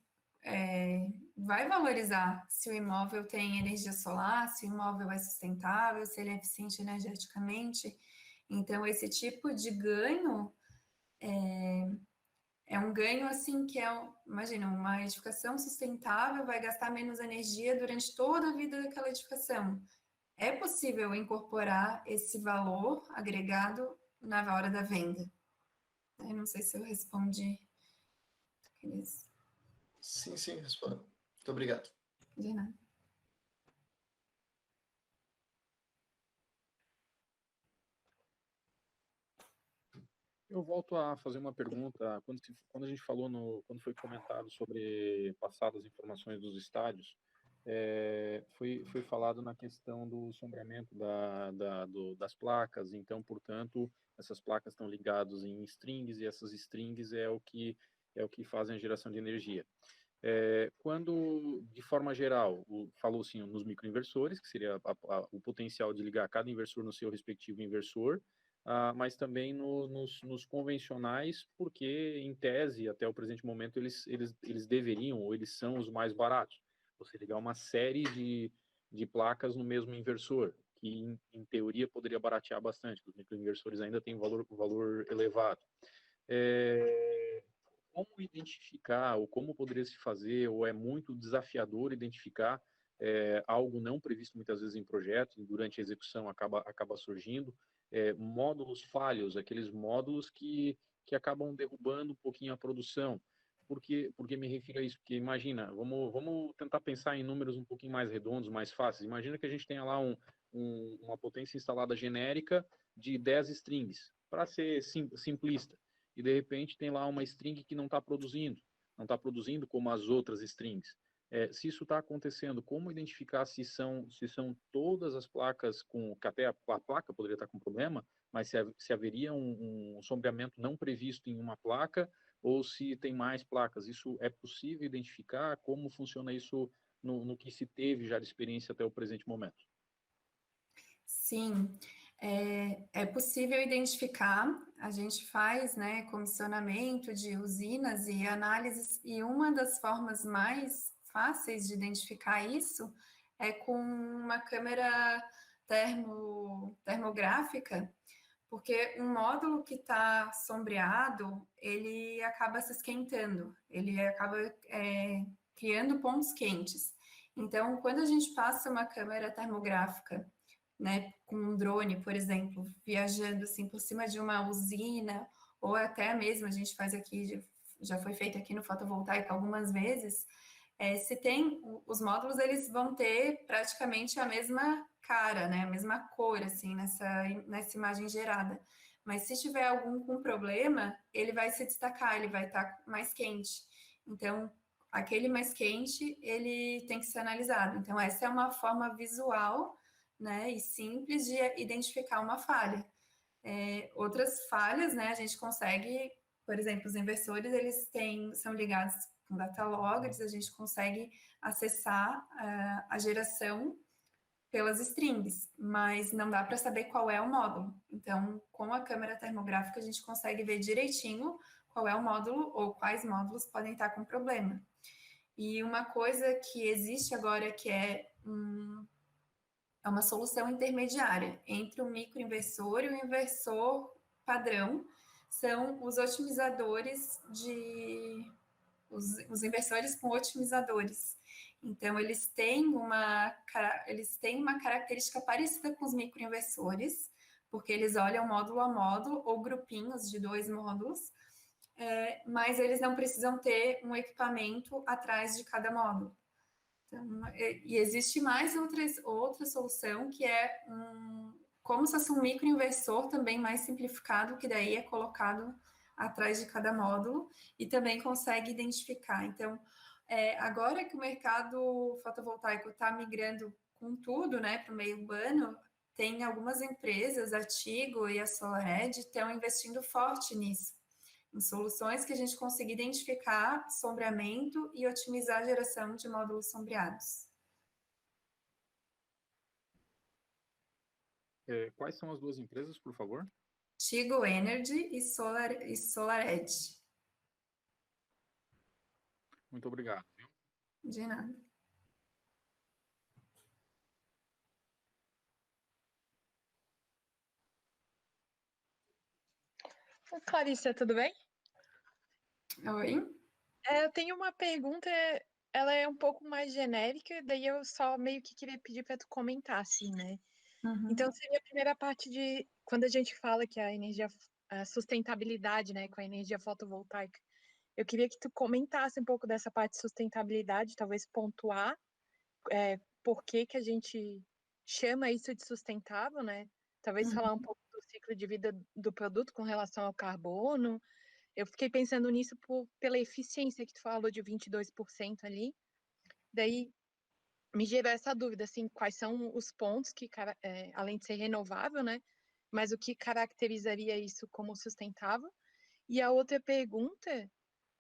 vai valorizar se o imóvel tem energia solar, se o imóvel é sustentável, se ele é eficiente energeticamente. Então, esse tipo de ganho é um ganho assim que imagina, uma edificação sustentável vai gastar menos energia durante toda a vida daquela edificação. É possível incorporar esse valor agregado na hora da venda. Eu não sei se eu respondi. Sim, respondo. Muito obrigado. De nada. Eu volto a fazer uma pergunta. Quando a gente falou quando foi comentado sobre passadas informações dos estádios, foi falado na questão do sombreamento das placas. Então, portanto, essas placas estão ligadas em strings e essas strings é o que fazem a geração de energia. Quando, de forma geral, falou-se nos microinversores, que seria o potencial de ligar cada inversor no seu respectivo inversor, mas também nos convencionais, porque, em tese, até o presente momento, eles deveriam, ou eles são os mais baratos. Você ligar uma série de placas no mesmo inversor, que, em teoria, poderia baratear bastante, os microinversores ainda têm valor elevado. Como identificar, ou como poderia se fazer, ou é muito desafiador identificar algo não previsto muitas vezes em projeto, e durante a execução acaba surgindo, módulos falhos, aqueles módulos que acabam derrubando um pouquinho a produção. Por que me refiro a isso? Porque imagina, vamos tentar pensar em números um pouquinho mais redondos, mais fáceis. Imagina que a gente tenha lá uma potência instalada genérica de 10 strings, para ser simplista. E de repente tem lá uma string que não está produzindo como as outras strings. Se isso está acontecendo, como identificar se são todas as placas que até a placa poderia estar com problema, mas se haveria um sombreamento não previsto em uma placa, ou se tem mais placas? Isso é possível identificar? Como funciona isso no que se teve já de experiência até o presente momento? Sim, é possível identificar. A gente faz, né, comissionamento de usinas e análises, e uma das formas mais fáceis de identificar isso é com uma câmera termográfica, porque um módulo que está sombreado, ele acaba se esquentando, ele acaba criando pontos quentes. Então, quando a gente passa uma câmera termográfica, né, com um drone, por exemplo, viajando assim por cima de uma usina, ou até mesmo a gente faz aqui, já foi feito aqui no fotovoltaico algumas vezes, Se tem os módulos, eles vão ter praticamente a mesma cara, né? A mesma cor, assim, nessa imagem gerada. Mas se tiver algum com problema, ele vai se destacar, ele vai estar mais quente. Então, aquele mais quente, ele tem que ser analisado. Então, essa é uma forma visual, né, e simples de identificar uma falha. Outras falhas, né, a gente consegue, por exemplo, os inversores, eles são ligados com data loggers, a gente consegue acessar a geração pelas strings, mas não dá para saber qual é o módulo. Então, com a câmera termográfica, a gente consegue ver direitinho qual é o módulo ou quais módulos podem estar com problema. E uma coisa que existe agora que é uma solução intermediária entre o microinversor e o inversor padrão, são os otimizadores os inversores com otimizadores. Então, eles têm uma característica parecida com os microinversores, porque eles olham módulo a módulo ou grupinhos de 2 módulos, mas eles não precisam ter um equipamento atrás de cada módulo. Então, e existe mais outra solução que é como se fosse um microinversor também mais simplificado, que daí é colocado atrás de cada módulo e também consegue identificar. Então, agora que o mercado fotovoltaico está migrando com tudo, né, para o meio urbano, tem algumas empresas, a Tigo e a SolarEdge, estão investindo forte nisso, em soluções que a gente consiga identificar sombreamento e otimizar a geração de módulos sombreados. Quais são as duas empresas, por favor? Tigo Energy e SolarEdge. Muito obrigado. De nada. Clarissa, tudo bem? Oi? Eu tenho uma pergunta, ela é um pouco mais genérica, daí eu só meio que queria pedir para tu comentar, assim, né? Uhum. Então, seria a primeira parte de quando a gente fala que a sustentabilidade, né, com a energia fotovoltaica. Eu queria que tu comentasse um pouco dessa parte de sustentabilidade, talvez pontuar por que a gente chama isso de sustentável, né? Talvez falar um pouco do ciclo de vida do produto com relação ao carbono. Eu fiquei pensando nisso pela eficiência que tu falou de 22% ali. Daí me gerou essa dúvida, assim, quais são os pontos que, além de ser renovável, né? Mas o que caracterizaria isso como sustentável? E a outra pergunta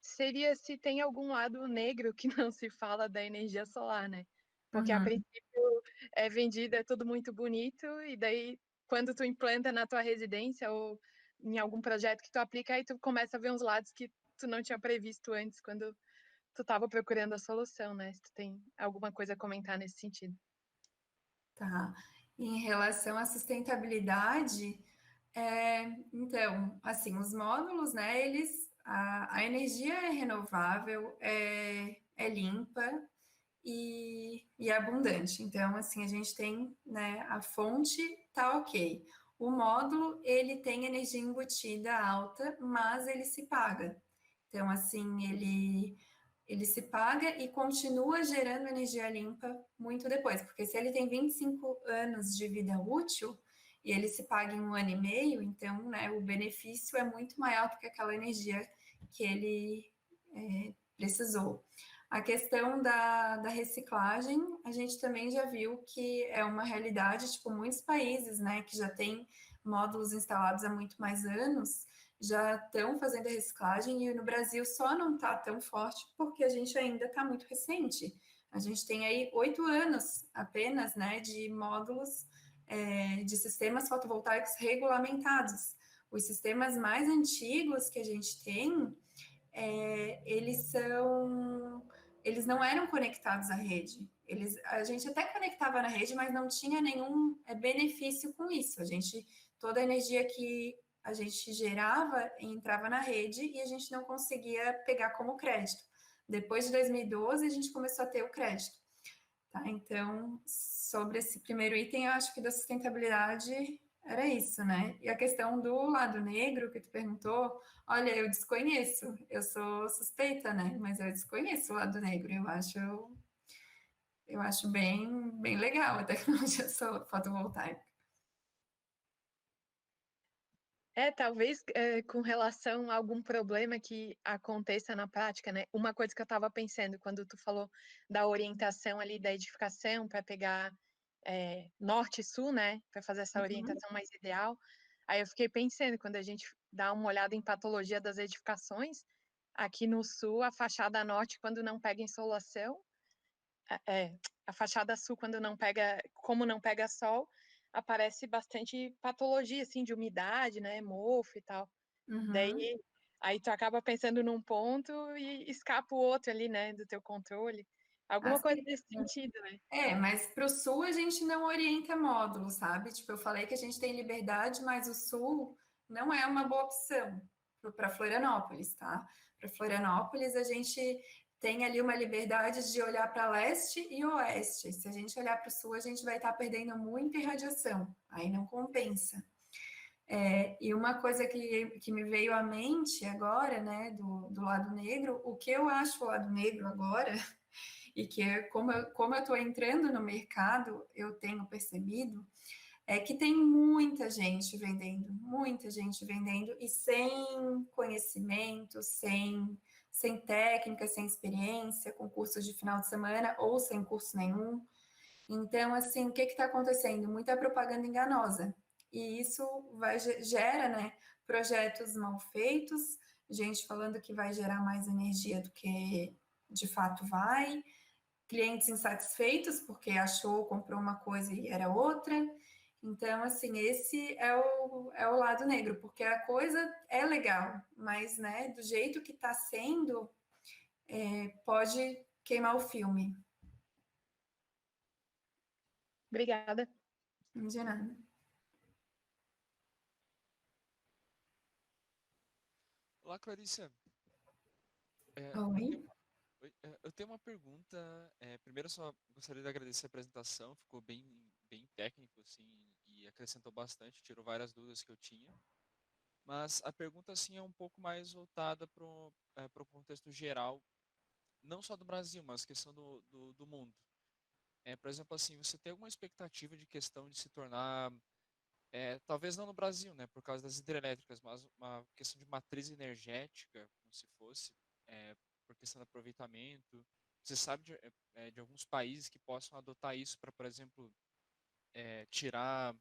seria se tem algum lado negro que não se fala da energia solar, né? Porque a princípio é vendida, é tudo muito bonito, e daí quando tu implanta na tua residência ou em algum projeto que tu aplica, aí tu começa a ver uns lados que tu não tinha previsto antes quando tu estava procurando a solução, né? Se tu tem alguma coisa a comentar nesse sentido. Tá. Em relação à sustentabilidade, então, assim, os módulos, né, a energia é renovável, é limpa e é abundante. Então, assim, a gente tem, né, a fonte tá ok. O módulo, ele tem energia embutida alta, mas ele se paga. Então, assim, ele se paga e continua gerando energia limpa muito depois, porque se ele tem 25 anos de vida útil e ele se paga em 1 ano e meio, então, né, o benefício é muito maior do que aquela energia que ele precisou. A questão da reciclagem, a gente também já viu que é uma realidade, tipo, muitos países, né, que já têm módulos instalados há muito mais anos, já estão fazendo a reciclagem e no Brasil só não está tão forte porque a gente ainda está muito recente. A gente tem aí 8 anos apenas, né, de módulos de sistemas fotovoltaicos regulamentados. Os sistemas mais antigos que a gente tem, eles não eram conectados à rede. A gente até conectava na rede, mas não tinha nenhum benefício com isso. Toda a energia que a gente gerava e entrava na rede e a gente não conseguia pegar como crédito. Depois de 2012, a gente começou a ter o crédito. Tá? Então, sobre esse primeiro item, eu acho que da sustentabilidade era isso, né? E a questão do lado negro que tu perguntou, olha, eu desconheço, eu sou suspeita, né? Mas eu desconheço o lado negro, eu acho bem legal a tecnologia fotovoltaica. Talvez com relação a algum problema que aconteça na prática, né? Uma coisa que eu estava pensando quando tu falou da orientação ali da edificação para pegar norte e sul, né? Para fazer essa orientação mais ideal. Aí eu fiquei pensando, quando a gente dá uma olhada em patologia das edificações, aqui no sul, a fachada norte, quando não pega insolação, a fachada sul, quando não pega, como não pega sol, aparece bastante patologia, assim, de umidade, né, mofo e tal. Daí, aí tu acaba pensando num ponto e escapa o outro ali, né, do teu controle. Alguma coisa nesse sentido, né? Mas para o sul a gente não orienta módulo, sabe? Tipo, eu falei que a gente tem liberdade, mas o sul não é uma boa opção para Florianópolis, tá? Para Florianópolis a gente tem ali uma liberdade de olhar para leste e oeste. Se a gente olhar para o sul, a gente vai estar perdendo muita irradiação, aí não compensa. E uma coisa que me veio à mente agora, né, do lado negro, o que eu acho o lado negro agora, e que como eu estou entrando no mercado, eu tenho percebido, é que tem muita gente vendendo e sem conhecimento, sem técnica, sem experiência, com cursos de final de semana ou sem curso nenhum. Então, assim, o que está acontecendo? Muita propaganda enganosa. E isso gera, né, projetos mal feitos, gente falando que vai gerar mais energia do que de fato vai, clientes insatisfeitos porque achou, comprou uma coisa e era outra. Então, assim, esse é o lado negro, porque a coisa é legal, mas, né, do jeito que está sendo, pode queimar o filme. Obrigada. De nada. Olá, Clarissa. Oi. Eu tenho uma pergunta. Primeiro, eu só gostaria de agradecer a apresentação, ficou bem técnico, assim, e acrescentou bastante, tirou várias dúvidas que eu tinha. Mas a pergunta, assim, é um pouco mais voltada para o contexto geral, não só do Brasil, mas questão do mundo. Por exemplo, assim, você tem alguma expectativa de questão de se tornar, talvez não no Brasil, né, por causa das hidrelétricas, mas uma questão de matriz energética, como se fosse, por questão de aproveitamento. Você sabe de alguns países que possam adotar isso para, por exemplo, tirar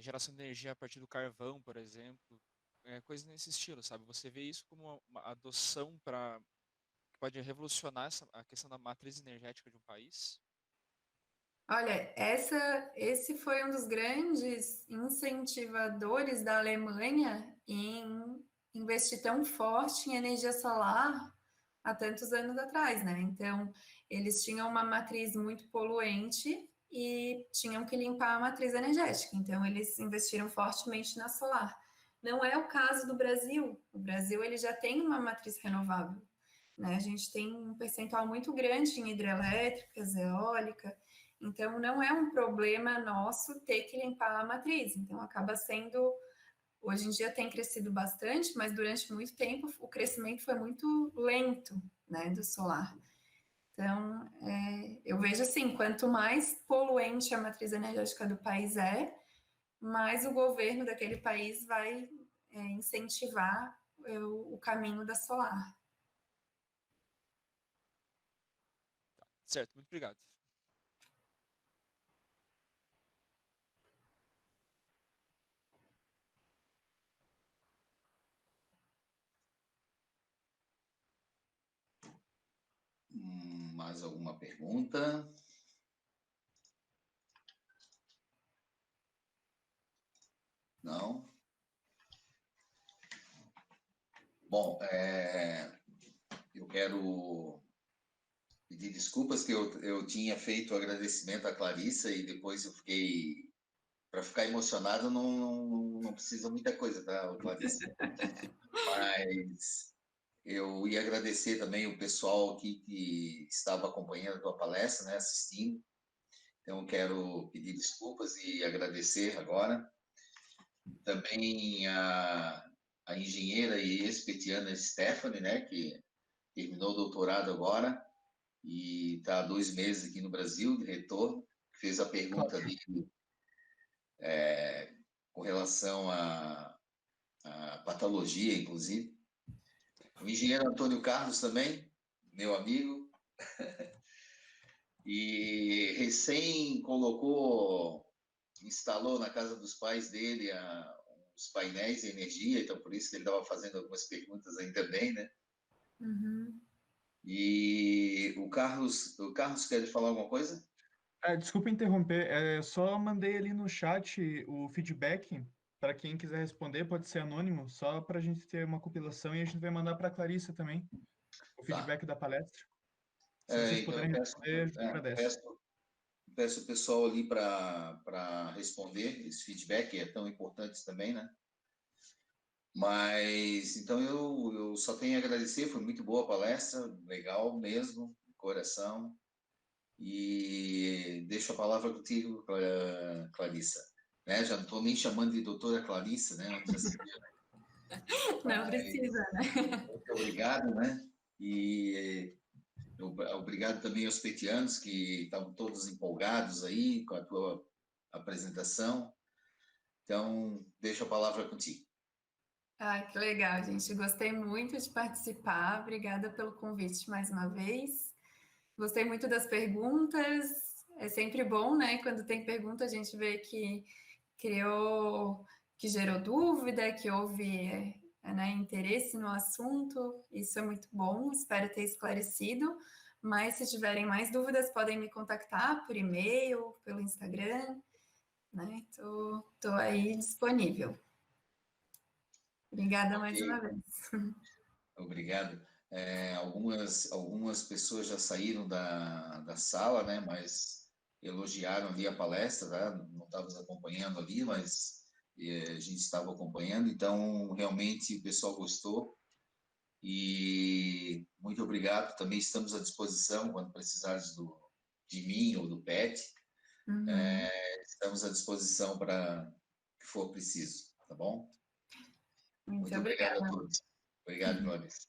geração de energia a partir do carvão, por exemplo, coisas nesse estilo, sabe? Você vê isso como uma adoção que pode revolucionar a questão da matriz energética de um país? Olha, esse foi um dos grandes incentivadores da Alemanha em investir tão forte em energia solar há tantos anos atrás, né? Então, eles tinham uma matriz muito poluente e tinham que limpar a matriz energética. Então, eles investiram fortemente na solar. Não é o caso do Brasil. O Brasil ele já tem uma matriz renovável, né? A gente tem um percentual muito grande em hidrelétricas, eólica. Então, não é um problema nosso ter que limpar a matriz. Então, acaba sendo. Hoje em dia tem crescido bastante, mas durante muito tempo o crescimento foi muito lento, né, do solar. Então, eu vejo assim: quanto mais poluente a matriz energética do país mais o governo daquele país vai incentivar o caminho da solar. Certo, muito obrigado. Mais alguma pergunta? Não? Bom, eu quero pedir desculpas que eu tinha feito o agradecimento à Clarissa e depois eu fiquei... Para ficar emocionado não precisa muita coisa, tá, Clarissa? Mas eu ia agradecer também o pessoal aqui que estava acompanhando a tua palestra, né, assistindo. Então, quero pedir desculpas e agradecer agora. Também a engenheira e ex-petiana Stephanie, né, que terminou o doutorado agora e está há 2 meses aqui no Brasil, de retorno, fez a pergunta ali com relação à patologia, inclusive. O engenheiro Antônio Carlos também, meu amigo, e recém instalou na casa dos pais dele os painéis de energia, então por isso que ele estava fazendo algumas perguntas aí também, né? Uhum. E o Carlos quer falar alguma coisa? Desculpa interromper, só mandei ali no chat o feedback para quem quiser responder, pode ser anônimo, só para a gente ter uma compilação e a gente vai mandar para a Clarissa também, o feedback da palestra. Se vocês Então puderem responder, a gente agradece. peço o pessoal ali para responder esse feedback, é tão importante também, né? Mas, então, eu só tenho a agradecer, foi muito boa a palestra, legal mesmo, coração. E deixo a palavra contigo, Clarissa. Né? Já não estou nem chamando de doutora Clarissa, né? Já sabia, né? Não precisa, né? Muito obrigado, né? E obrigado também aos petianos que estavam todos empolgados aí com a tua apresentação. Então, deixo a palavra contigo. Ai, que legal, gente. Gostei muito de participar. Obrigada pelo convite mais uma vez. Gostei muito das perguntas. É sempre bom, né? Quando tem pergunta, a gente vê que gerou dúvida, que houve, né, interesse no assunto. Isso é muito bom. Espero ter esclarecido. Mas se tiverem mais dúvidas, podem me contactar por e-mail, pelo Instagram, né? Tô aí disponível. Obrigada mais uma vez. Obrigado. Algumas pessoas já saíram da sala, né? Mas elogiaram ali a palestra, tá? Não estávamos acompanhando ali, mas a gente estava acompanhando. Então, realmente, o pessoal gostou. E muito obrigado. Também estamos à disposição quando precisares de mim ou do PET. Uhum. Estamos à disposição para o que for preciso, tá bom? Muito Muito obrigado a obrigada. todos. Obrigado, Clarice.